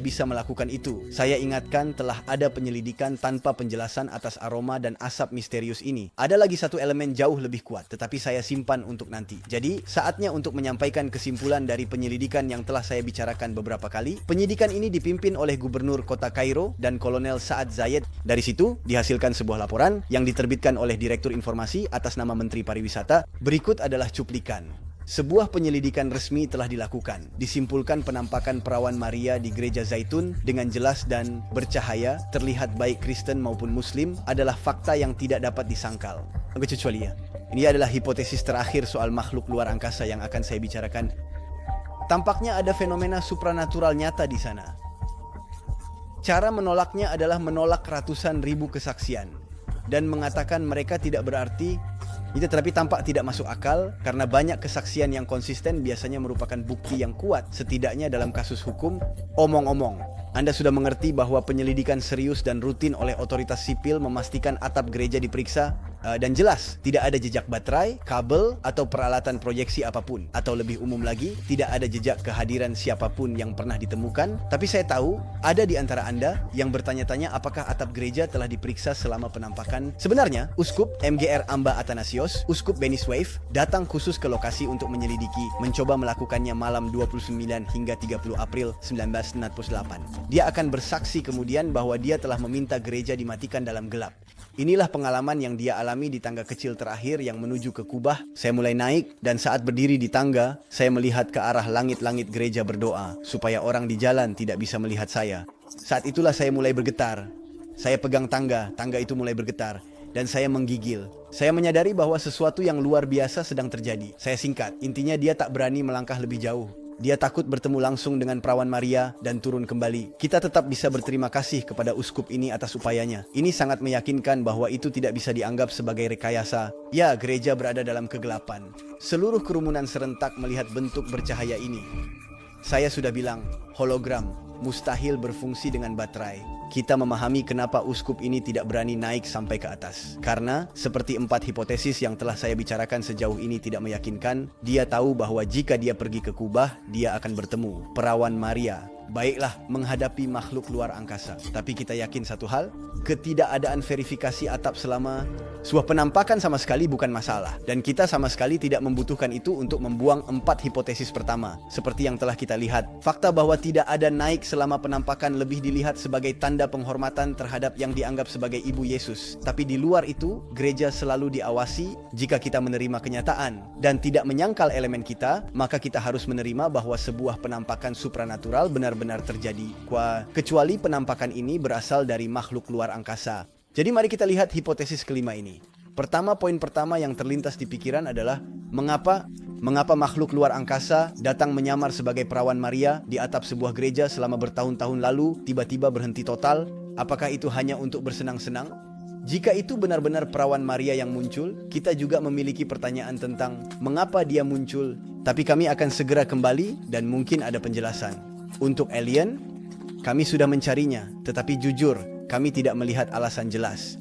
bisa melakukan itu. Saya ingatkan telah ada penyelidikan tanpa penjelasan atas aroma dan asap misterius ini. Ada lagi satu elemen jauh lebih kuat, tetapi saya simpan untuk nanti. Jadi, saatnya untuk menyampaikan kesimpulan dari penyelidikan yang telah saya bicarakan beberapa kali. Penyidikan ini dipimpin oleh Gubernur Kota Kairo dan Kolonel Saad Zayed. Dari situ, dihasilkan sebuah laporan yang diterbitkan oleh Direktur Informasi atas nama Menteri Pariwisata. Berikut adalah cuplikan. Sebuah penyelidikan resmi telah dilakukan. Disimpulkan penampakan perawan Maria di Gereja Zaitun dengan jelas dan bercahaya, terlihat baik Kristen maupun Muslim, adalah fakta yang tidak dapat disangkal. Kecuali ya, ini adalah hipotesis terakhir soal makhluk luar angkasa yang akan saya bicarakan. Tampaknya ada fenomena supranatural nyata di sana. Cara menolaknya adalah menolak ratusan ribu kesaksian dan mengatakan mereka tidak berarti. Itu tetapi tampak tidak masuk akal karena banyak kesaksian yang konsisten biasanya merupakan bukti yang kuat, setidaknya dalam kasus hukum. Omong-omong, Anda sudah mengerti bahwa penyelidikan serius dan rutin oleh otoritas sipil memastikan atap gereja diperiksa dan jelas tidak ada jejak baterai, kabel, atau peralatan proyeksi apapun. Atau lebih umum lagi, tidak ada jejak kehadiran siapapun yang pernah ditemukan. Tapi saya tahu ada di antara Anda yang bertanya-tanya apakah atap gereja telah diperiksa selama penampakan. Sebenarnya, Uskup MGR Amba Athanasios, Uskup Beniswave, datang khusus ke lokasi untuk menyelidiki, mencoba melakukannya malam 29 hingga 30 April 1998. Dia akan bersaksi kemudian bahwa dia telah meminta gereja dimatikan dalam gelap. Inilah pengalaman yang dia alami di tangga kecil terakhir yang menuju ke kubah. Saya mulai naik dan saat berdiri di tangga, saya melihat ke arah langit-langit gereja berdoa supaya orang di jalan tidak bisa melihat saya. Saat itulah saya mulai bergetar. Saya pegang tangga itu mulai bergetar dan saya menggigil. Saya menyadari bahwa sesuatu yang luar biasa sedang terjadi. Saya singkat, intinya dia tak berani melangkah lebih jauh. Dia takut bertemu langsung dengan perawan Maria dan turun kembali. Kita tetap bisa berterima kasih kepada uskup ini atas upayanya. Ini sangat meyakinkan bahwa itu tidak bisa dianggap sebagai rekayasa. Ya, gereja berada dalam kegelapan. Seluruh kerumunan serentak melihat bentuk bercahaya ini. Saya sudah bilang, hologram mustahil berfungsi dengan baterai. Kita memahami kenapa uskup ini tidak berani naik sampai ke atas. Karena, seperti 4 hipotesis yang telah saya bicarakan sejauh ini tidak meyakinkan, dia tahu bahwa jika dia pergi ke kubah, dia akan bertemu perawan Maria. Baiklah, menghadapi makhluk luar angkasa. Tapi kita yakin satu hal, ketidakadaan verifikasi atap selama sebuah penampakan sama sekali bukan masalah. Dan kita sama sekali tidak membutuhkan itu untuk membuang 4 hipotesis pertama. Seperti yang telah kita lihat, fakta bahwa tidak ada naik selama penampakan lebih dilihat sebagai tanda penghormatan terhadap yang dianggap sebagai Ibu Yesus. Tapi di luar itu, gereja selalu diawasi. Jika kita menerima kenyataan dan tidak menyangkal elemen kita, maka kita harus menerima bahwa sebuah penampakan supranatural benar-benar terjadi. Kecuali penampakan ini berasal dari makhluk luar angkasa. Jadi mari kita lihat hipotesis kelima ini. Poin pertama yang terlintas di pikiran adalah mengapa makhluk luar angkasa datang menyamar sebagai perawan Maria di atap sebuah gereja selama bertahun-tahun lalu tiba-tiba berhenti total? Apakah itu hanya untuk bersenang-senang? Jika itu benar-benar perawan Maria yang muncul, kita juga memiliki pertanyaan tentang mengapa dia muncul. Tapi kami akan segera kembali dan mungkin ada penjelasan. Untuk alien, kami sudah mencarinya, tetapi jujur, kami tidak melihat alasan jelas.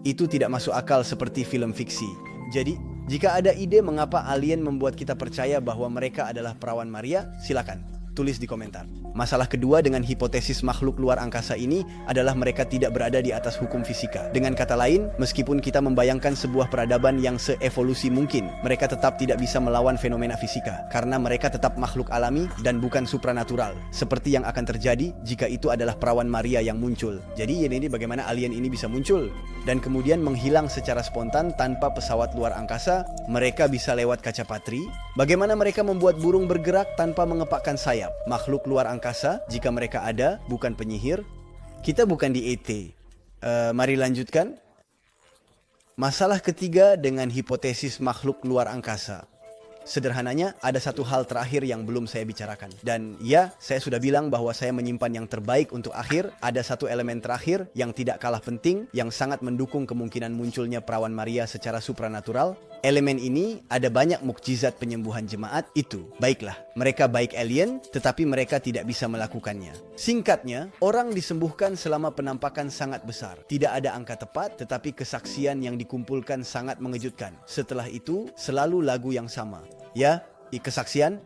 Itu tidak masuk akal seperti film fiksi. Jadi, jika ada ide mengapa alien membuat kita percaya bahwa mereka adalah perawan Maria, silakan tulis di komentar. Masalah kedua dengan hipotesis makhluk luar angkasa ini adalah mereka tidak berada di atas hukum fisika. Dengan kata lain, meskipun kita membayangkan sebuah peradaban yang seevolusi mungkin, mereka tetap tidak bisa melawan fenomena fisika karena mereka tetap makhluk alami dan bukan supranatural. Seperti yang akan terjadi jika itu adalah perawan Maria yang muncul. Jadi ini bagaimana alien ini bisa muncul dan kemudian menghilang secara spontan tanpa pesawat luar angkasa. Mereka bisa lewat kaca patri. Bagaimana mereka membuat burung bergerak tanpa mengepakkan sayap? Makhluk luar angkasa, jika mereka ada, bukan penyihir. Kita bukan di ET. Mari lanjutkan. Masalah ketiga dengan hipotesis makhluk luar angkasa. Sederhananya, ada satu hal terakhir yang belum saya bicarakan. Dan ya, saya sudah bilang bahwa saya menyimpan yang terbaik untuk akhir. Ada satu elemen terakhir yang tidak kalah penting, yang sangat mendukung kemungkinan munculnya perawan Maria secara supranatural. Elemen ini ada banyak mukjizat penyembuhan jemaat itu. Baiklah, mereka baik alien, tetapi mereka tidak bisa melakukannya. Singkatnya, orang disembuhkan selama penampakan sangat besar. Tidak ada angka tepat, tetapi kesaksian yang dikumpulkan sangat mengejutkan. Setelah itu, selalu lagu yang sama. Ya, kesaksian,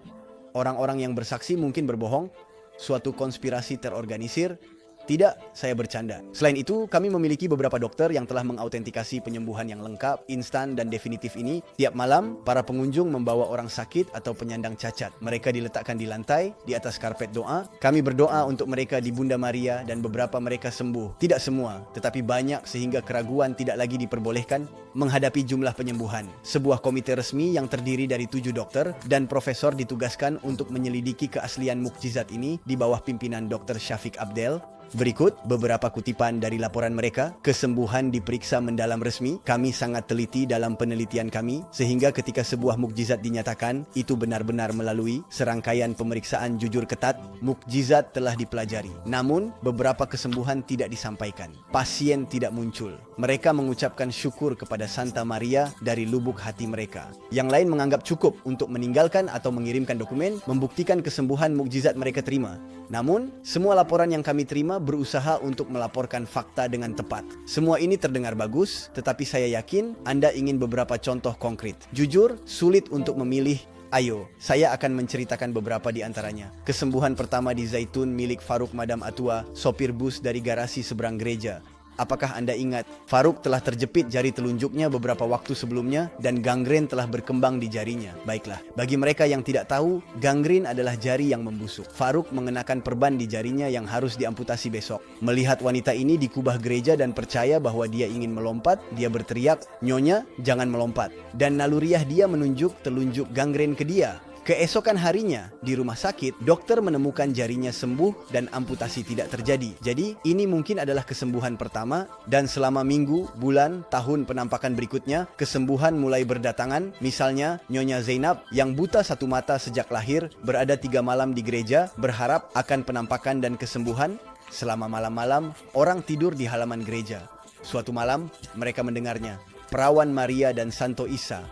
orang-orang yang bersaksi mungkin berbohong, suatu konspirasi terorganisir, Tidak, saya bercanda. Selain itu, kami memiliki beberapa dokter yang telah mengautentikasi penyembuhan yang lengkap, instan, dan definitif ini. Tiap malam, para pengunjung membawa orang sakit atau penyandang cacat. Mereka diletakkan di lantai, di atas karpet doa. Kami berdoa untuk mereka di Bunda Maria dan beberapa mereka sembuh. Tidak semua, tetapi banyak sehingga keraguan tidak lagi diperbolehkan menghadapi jumlah penyembuhan. Sebuah komite resmi yang terdiri dari 7 dokter dan profesor ditugaskan untuk menyelidiki keaslian mukjizat ini di bawah pimpinan Dr. Syafiq Abdel. Berikut beberapa kutipan dari laporan mereka. Kesembuhan diperiksa mendalam resmi. Kami sangat teliti dalam penelitian kami, sehingga ketika sebuah mukjizat dinyatakan, itu benar-benar melalui serangkaian pemeriksaan jujur ketat. Mukjizat telah dipelajari. Namun, beberapa kesembuhan tidak disampaikan. Pasien tidak muncul. Mereka mengucapkan syukur kepada Santa Maria dari lubuk hati mereka. Yang lain menganggap cukup untuk meninggalkan atau mengirimkan dokumen membuktikan kesembuhan mukjizat mereka terima. Namun, semua laporan yang kami terima berusaha untuk melaporkan fakta dengan tepat. Semua ini terdengar bagus, tetapi saya yakin Anda ingin beberapa contoh konkret. Jujur, sulit untuk memilih. Ayo, saya akan menceritakan beberapa di antaranya. Kesembuhan pertama di Zaitun milik Faruk Madam Atua, sopir bus dari garasi seberang gereja. Apakah Anda ingat, Faruk telah terjepit jari telunjuknya beberapa waktu sebelumnya dan gangren telah berkembang di jarinya. Baiklah, bagi mereka yang tidak tahu, gangren adalah jari yang membusuk. Faruk mengenakan perban di jarinya yang harus diamputasi besok. Melihat wanita ini di kubah gereja dan percaya bahwa dia ingin melompat, dia berteriak, "Nyonya, jangan melompat." Dan naluriah dia menunjuk telunjuk gangren ke dia. Keesokan harinya, di rumah sakit, dokter menemukan jarinya sembuh dan amputasi tidak terjadi. Jadi, ini mungkin adalah kesembuhan pertama, dan selama minggu, bulan, tahun penampakan berikutnya, kesembuhan mulai berdatangan. Misalnya, Nyonya Zainab yang buta satu mata sejak lahir, berada 3 malam di gereja, berharap akan penampakan dan kesembuhan. Selama malam-malam, orang tidur di halaman gereja. Suatu malam, mereka mendengarnya. Perawan Maria dan Santo Isa.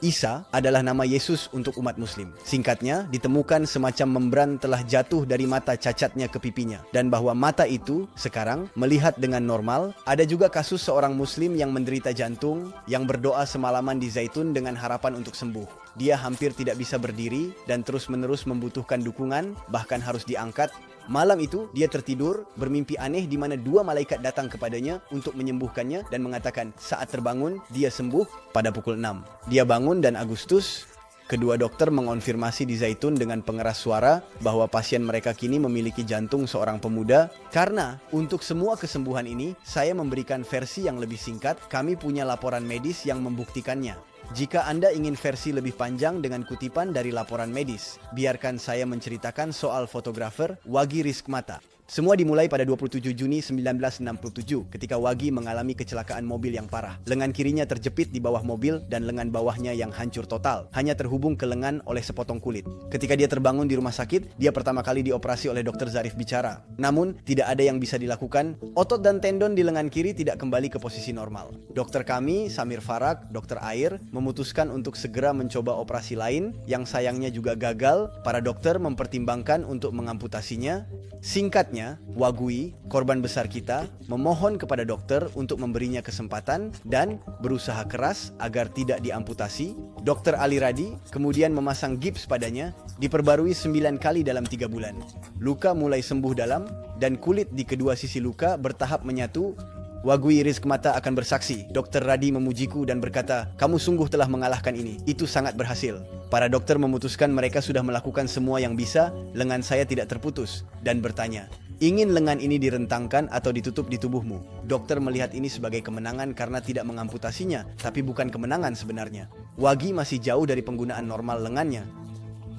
Isa adalah nama Yesus untuk umat muslim. Singkatnya, ditemukan semacam membran telah jatuh dari mata cacatnya ke pipinya. Dan bahwa mata itu sekarang melihat dengan normal. Ada juga kasus seorang muslim yang menderita jantung, yang berdoa semalaman di Zaitun dengan harapan untuk sembuh. Dia hampir tidak bisa berdiri dan terus-menerus membutuhkan dukungan, bahkan harus diangkat. Malam itu, dia tertidur, bermimpi aneh di mana 2 malaikat datang kepadanya untuk menyembuhkannya dan mengatakan saat terbangun, dia sembuh pada pukul 6. Dia bangun dan Agustus, kedua dokter mengonfirmasi di Zaitun dengan pengeras suara bahwa pasien mereka kini memiliki jantung seorang pemuda. Karena untuk semua kesembuhan ini, saya memberikan versi yang lebih singkat. Kami punya laporan medis yang membuktikannya. Jika Anda ingin versi lebih panjang dengan kutipan dari laporan medis, biarkan saya menceritakan soal fotografer Wagi Rizkmata. Semua dimulai pada 27 Juni 1967 ketika Wagi mengalami kecelakaan mobil yang parah. Lengan kirinya terjepit di bawah mobil dan lengan bawahnya yang hancur total. Hanya terhubung ke lengan oleh sepotong kulit. Ketika dia terbangun di rumah sakit, dia pertama kali dioperasi oleh Dr. Zarif Bicara. Namun, tidak ada yang bisa dilakukan. Otot dan tendon di lengan kiri tidak kembali ke posisi normal. Dokter kami, Samir Farak, Dr. Air, memutuskan untuk segera mencoba operasi lain yang sayangnya juga gagal. Para dokter mempertimbangkan untuk mengamputasinya. Singkatnya, Wagui, korban besar kita, memohon kepada dokter untuk memberinya kesempatan dan berusaha keras agar tidak diamputasi. Dr. Ali Radi kemudian memasang gips padanya, diperbarui 9 kali dalam 3 bulan. Luka mulai sembuh dalam dan kulit di kedua sisi luka bertahap menyatu. Wagui Rizkmata akan bersaksi. Dr. Radi memujiku dan berkata, "Kamu sungguh telah mengalahkan ini. Itu sangat berhasil." Para dokter memutuskan mereka sudah melakukan semua yang bisa, lengan saya tidak terputus, dan bertanya, "Ingin lengan ini direntangkan atau ditutup di tubuhmu?" Dokter melihat ini sebagai kemenangan karena tidak mengamputasinya, tapi bukan kemenangan sebenarnya. Wagi masih jauh dari penggunaan normal lengannya.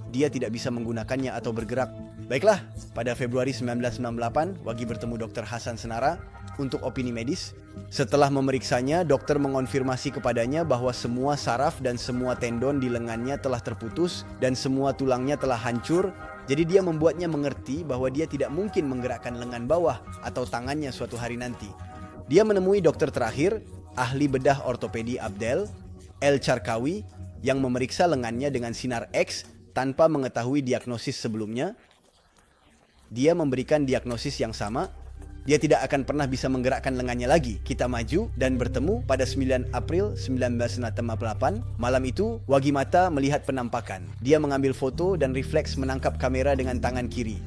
Dia tidak bisa menggunakannya atau bergerak. Baiklah, pada Februari 1998, Wagi bertemu Dr. Hasan Senara untuk opini medis. Setelah memeriksanya, dokter mengonfirmasi kepadanya bahwa semua saraf dan semua tendon di lengannya telah terputus dan semua tulangnya telah hancur. Jadi dia membuatnya mengerti bahwa dia tidak mungkin menggerakkan lengan bawah atau tangannya suatu hari nanti. Dia menemui dokter terakhir, ahli bedah ortopedi Abdel, El Charkawi, yang memeriksa lengannya dengan sinar X tanpa mengetahui diagnosis sebelumnya. Dia memberikan diagnosis yang sama. dia tidak akan pernah bisa menggerakkan lengannya lagi. Kita maju dan bertemu pada 9 April 1958. Malam itu, Wagimata melihat penampakan. Dia mengambil foto dan refleks menangkap kamera dengan tangan kiri.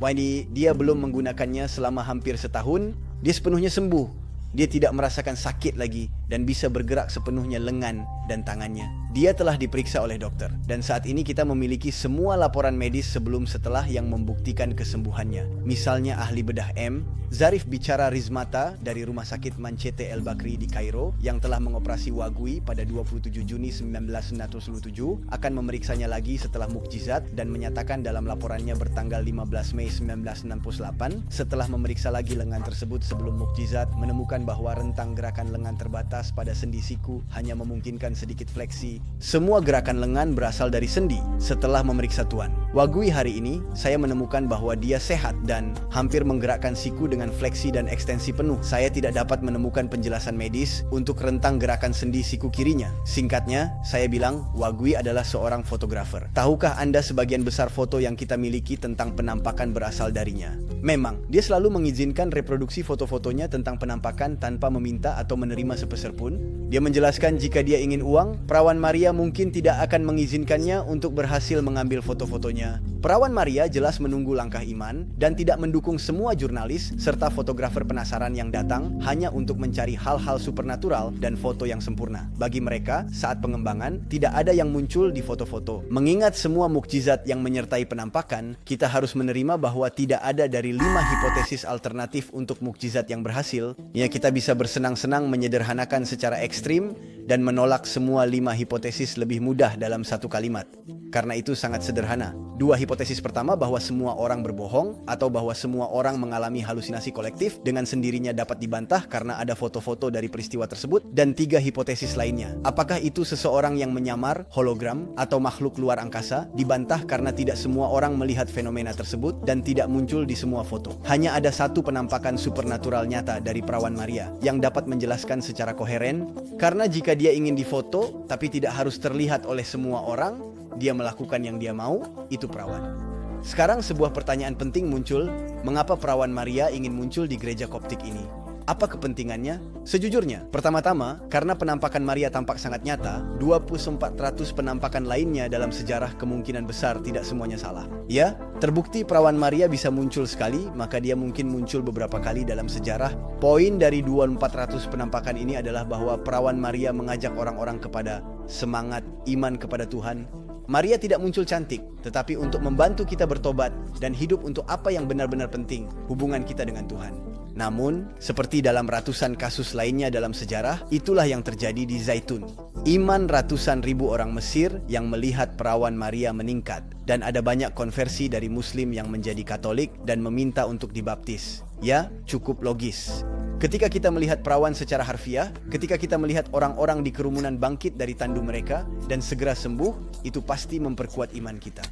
Dia belum menggunakannya selama hampir setahun. Dia sepenuhnya sembuh. Dia tidak merasakan sakit lagi dan bisa bergerak sepenuhnya lengan dan tangannya. Dia telah diperiksa oleh dokter dan saat ini kita memiliki semua laporan medis sebelum setelah yang membuktikan kesembuhannya. Misalnya ahli bedah M, Zarif bicara Rizmata dari Rumah Sakit Manchete El Bakri di Kairo yang telah mengoperasi Wagui pada 27 Juni 1997 akan memeriksanya lagi setelah mukjizat dan menyatakan dalam laporannya bertanggal 15 Mei 1968 setelah memeriksa lagi lengan tersebut sebelum mukjizat menemukan bahwa rentang gerakan lengan terbatas pada sendi siku hanya memungkinkan sedikit fleksi. Semua gerakan lengan berasal dari sendi. Setelah memeriksa Tuan Wagui hari ini, saya menemukan bahwa dia sehat dan hampir menggerakkan siku dengan fleksi dan ekstensi penuh. Saya tidak dapat menemukan penjelasan medis untuk rentang gerakan sendi siku kirinya. Singkatnya, saya bilang Wagui adalah seorang fotografer. Tahukah Anda sebagian besar foto yang kita miliki tentang penampakan berasal darinya? Memang, dia selalu mengizinkan reproduksi foto-fotonya tentang penampakan tanpa meminta atau menerima sepeser pun. Dia menjelaskan jika dia ingin uang, Perawan Maria mungkin tidak akan mengizinkannya untuk berhasil mengambil foto-fotonya. Perawan Maria jelas menunggu langkah iman dan tidak mendukung semua jurnalis serta fotografer penasaran yang datang hanya untuk mencari hal-hal supernatural dan foto yang sempurna. Bagi mereka, saat pengembangan, tidak ada yang muncul di foto-foto. Mengingat semua mukjizat yang menyertai penampakan, kita harus menerima bahwa tidak ada dari 5 hipotesis alternatif untuk mukjizat yang berhasil. Ya, kita bisa bersenang-senang menyederhanakan secara ekstrim dan menolak semua 5 hipotesis lebih mudah dalam satu kalimat. Karena itu sangat sederhana. 2 hipotesis pertama bahwa semua orang berbohong atau bahwa semua orang mengalami halusinasi kolektif dengan sendirinya dapat dibantah karena ada foto-foto dari peristiwa tersebut. Dan 3 hipotesis lainnya. Apakah itu seseorang yang menyamar, hologram, atau makhluk luar angkasa? Dibantah karena tidak semua orang melihat fenomena tersebut dan tidak muncul di semua foto. Hanya ada satu penampakan supernatural nyata dari Perawan Maria yang dapat menjelaskan secara koheren. Karena jika dia ingin difoto tapi tidak harus terlihat oleh semua orang, dia melakukan yang dia mau, itu perawan. Sekarang sebuah pertanyaan penting muncul, mengapa Perawan Maria ingin muncul di gereja Koptik ini? Apa kepentingannya? Sejujurnya, pertama-tama, karena penampakan Maria tampak sangat nyata, 2400 penampakan lainnya dalam sejarah kemungkinan besar tidak semuanya salah. Ya, terbukti Perawan Maria bisa muncul sekali, maka dia mungkin muncul beberapa kali dalam sejarah. Poin dari 2400 penampakan ini adalah bahwa Perawan Maria mengajak orang-orang kepada semangat iman kepada Tuhan. Maria tidak muncul cantik, tetapi untuk membantu kita bertobat dan hidup untuk apa yang benar-benar penting, hubungan kita dengan Tuhan. Namun, seperti dalam ratusan kasus lainnya dalam sejarah, itulah yang terjadi di Zaitun. Iman ratusan ribu orang Mesir yang melihat Perawan Maria meningkat, dan ada banyak konversi dari Muslim yang menjadi Katolik dan meminta untuk dibaptis. Ya, cukup logis. Ketika kita melihat perawan secara harfiah, ketika kita melihat orang-orang di kerumunan bangkit dari tandu mereka dan segera sembuh, itu pasti memperkuat iman kita.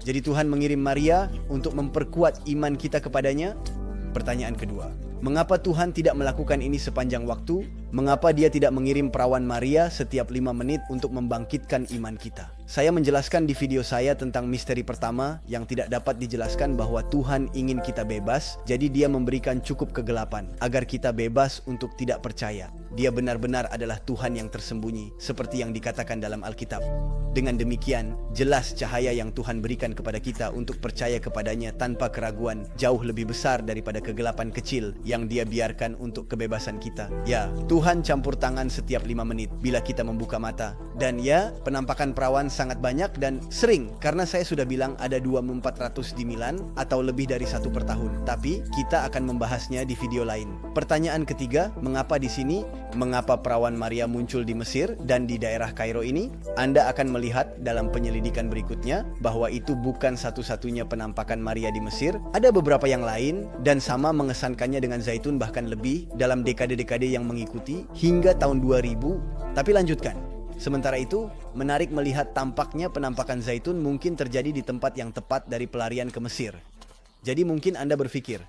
Jadi Tuhan mengirim Maria untuk memperkuat iman kita kepadanya. Pertanyaan kedua, mengapa Tuhan tidak melakukan ini sepanjang waktu? Mengapa dia tidak mengirim Perawan Maria setiap 5 menit untuk membangkitkan iman kita? Saya menjelaskan di video saya tentang misteri pertama yang tidak dapat dijelaskan bahwa Tuhan ingin kita bebas, jadi dia memberikan cukup kegelapan agar kita bebas untuk tidak percaya. Dia benar-benar adalah Tuhan yang tersembunyi, seperti yang dikatakan dalam Alkitab. Dengan demikian, jelas cahaya yang Tuhan berikan kepada kita untuk percaya kepadanya tanpa keraguan jauh lebih besar daripada kegelapan kecil yang dia biarkan untuk kebebasan kita. Ya, Tuhan campur tangan setiap 5 menit bila kita membuka mata. Dan ya, penampakan perawan sangat banyak dan sering, karena saya sudah bilang ada 2400 di Milan atau lebih dari 1 per tahun. Tapi kita akan membahasnya di video lain. Pertanyaan ketiga, mengapa di sini? Mengapa Perawan Maria muncul di Mesir dan di daerah Kairo ini? Anda akan melihat dalam penyelidikan berikutnya bahwa itu bukan satu-satunya penampakan Maria di Mesir. Ada beberapa yang lain dan sama mengesankannya dengan Zaitun, bahkan lebih dalam dekade-dekade yang mengikuti hingga tahun 2000. Tapi lanjutkan. Sementara itu, menarik melihat tampaknya penampakan Zaitun mungkin terjadi di tempat yang tepat dari pelarian ke Mesir. Jadi mungkin Anda berpikir,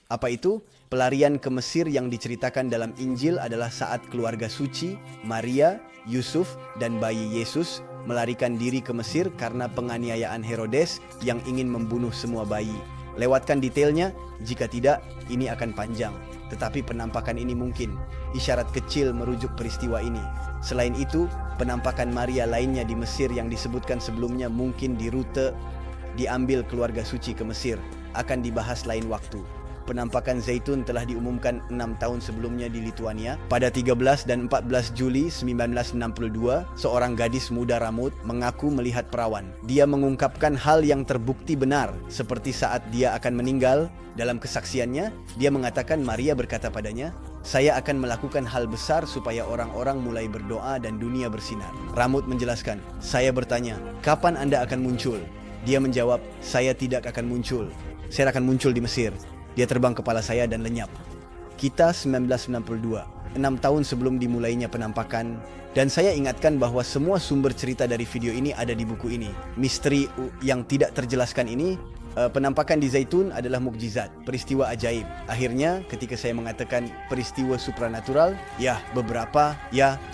apa itu? Pelarian ke Mesir yang diceritakan dalam Injil adalah saat keluarga suci, Maria, Yusuf, dan bayi Yesus melarikan diri ke Mesir karena penganiayaan Herodes yang ingin membunuh semua bayi. Lewatkan detailnya, jika tidak, ini akan panjang. Tetapi penampakan ini mungkin isyarat kecil merujuk peristiwa ini. Selain itu, penampakan Maria lainnya di Mesir yang disebutkan sebelumnya mungkin di rute diambil keluarga suci ke Mesir, akan dibahas lain waktu. Penampakan Zaitun telah diumumkan 6 tahun sebelumnya di Lithuania. Pada 13 dan 14 Juli 1962, seorang gadis muda rambut mengaku melihat perawan. Dia mengungkapkan hal yang terbukti benar, seperti saat dia akan meninggal. Dalam kesaksiannya, dia mengatakan Maria berkata padanya, "Saya akan melakukan hal besar supaya orang-orang mulai berdoa dan dunia bersinar." Rambut menjelaskan, "Saya bertanya, kapan Anda akan muncul?" Dia menjawab, "Saya tidak akan muncul. Saya akan muncul di Mesir." Dia terbang kepala saya dan lenyap. Kita 1962, 6 tahun sebelum dimulainya penampakan. Dan saya ingatkan bahwa semua sumber cerita dari video ini ada di buku ini. Misteri yang tidak terjelaskan ini, penampakan di Zaitun adalah mukjizat, peristiwa ajaib. Akhirnya ketika saya mengatakan peristiwa supranatural,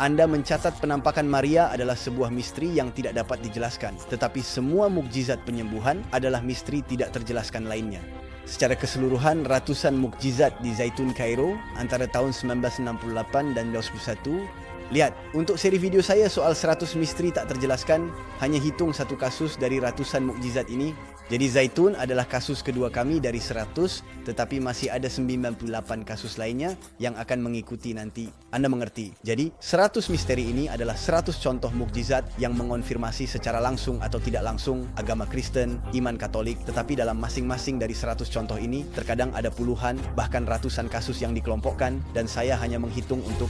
Anda mencatat penampakan Maria adalah sebuah misteri yang tidak dapat dijelaskan. Tetapi semua mukjizat penyembuhan adalah misteri tidak terjelaskan lainnya. Secara keseluruhan, ratusan mukjizat di Zaitun Kairo antara tahun 1968 dan 2001. Lihat, untuk seri video saya soal 100 misteri tak terjelaskan, hanya hitung satu kasus dari ratusan mukjizat ini. Jadi Zaitun adalah kasus kedua kami dari 100, tetapi masih ada 98 kasus lainnya yang akan mengikuti nanti. Anda mengerti? Jadi 100 misteri ini adalah 100 contoh mukjizat yang mengonfirmasi secara langsung atau tidak langsung agama Kristen, iman Katolik. Tetapi dalam masing-masing dari 100 contoh ini, terkadang ada puluhan, bahkan ratusan kasus yang dikelompokkan. Dan saya hanya menghitung untuk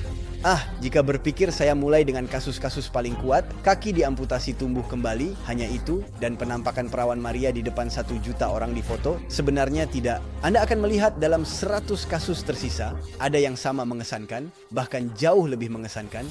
jika berpikir saya mulai dengan kasus-kasus paling kuat, kaki diamputasi tumbuh kembali, hanya itu, dan penampakan perawan Maria di depan 1 juta orang di foto, sebenarnya tidak. Anda akan melihat dalam 100 kasus tersisa, ada yang sama mengesankan, bahkan jauh lebih mengesankan.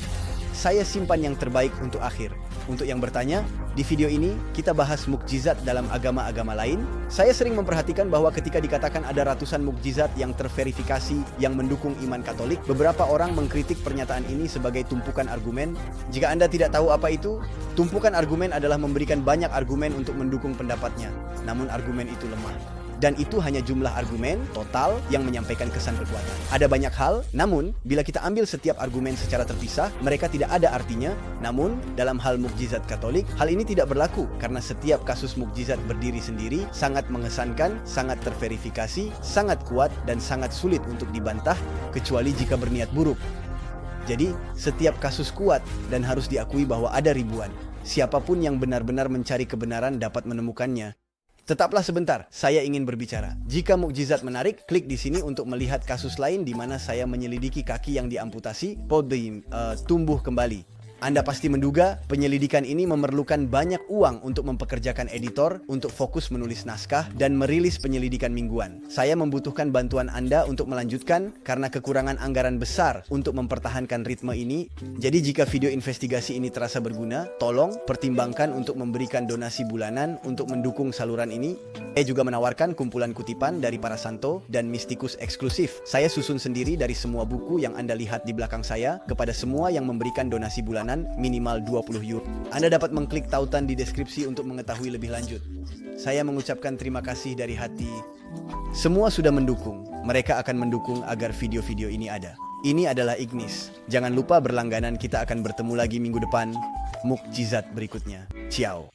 Saya simpan yang terbaik untuk akhir. Untuk yang bertanya, di video ini kita bahas mukjizat dalam agama-agama lain. Saya sering memperhatikan bahwa ketika dikatakan ada ratusan mukjizat yang terverifikasi yang mendukung iman Katolik, beberapa orang mengkritik pernyataan ini sebagai tumpukan argumen. Jika Anda tidak tahu apa itu, tumpukan argumen adalah memberikan banyak argumen untuk mendukung pendapatnya. Namun argumen itu lemah. Dan itu hanya jumlah argumen total yang menyampaikan kesan kekuatan. Ada banyak hal, namun bila kita ambil setiap argumen secara terpisah, mereka tidak ada artinya. Namun, dalam hal mukjizat Katolik, hal ini tidak berlaku karena setiap kasus mukjizat berdiri sendiri, sangat mengesankan, sangat terverifikasi, sangat kuat, dan sangat sulit untuk dibantah, kecuali jika berniat buruk. Jadi, setiap kasus kuat dan harus diakui bahwa ada ribuan. Siapapun yang benar-benar mencari kebenaran dapat menemukannya. Tetaplah sebentar, saya ingin berbicara. Jika mukjizat menarik, klik di sini untuk melihat kasus lain di mana saya menyelidiki kaki yang diamputasi, tumbuh kembali. Anda pasti menduga penyelidikan ini memerlukan banyak uang untuk mempekerjakan editor, untuk fokus menulis naskah, dan merilis penyelidikan mingguan. Saya membutuhkan bantuan Anda untuk melanjutkan karena kekurangan anggaran besar untuk mempertahankan ritme ini. Jadi jika video investigasi ini terasa berguna, tolong pertimbangkan untuk memberikan donasi bulanan untuk mendukung saluran ini. Saya juga menawarkan kumpulan kutipan dari para santo dan mistikus eksklusif. Saya susun sendiri dari semua buku yang Anda lihat di belakang saya kepada semua yang memberikan donasi bulanan minimal 20 euro. Anda dapat mengklik tautan di deskripsi untuk mengetahui lebih lanjut. Saya mengucapkan terima kasih dari hati. Semua sudah mendukung. Mereka akan mendukung agar video-video ini ada. Ini adalah Ignis. Jangan lupa berlangganan, kita akan bertemu lagi minggu depan. Mukjizat berikutnya. Ciao.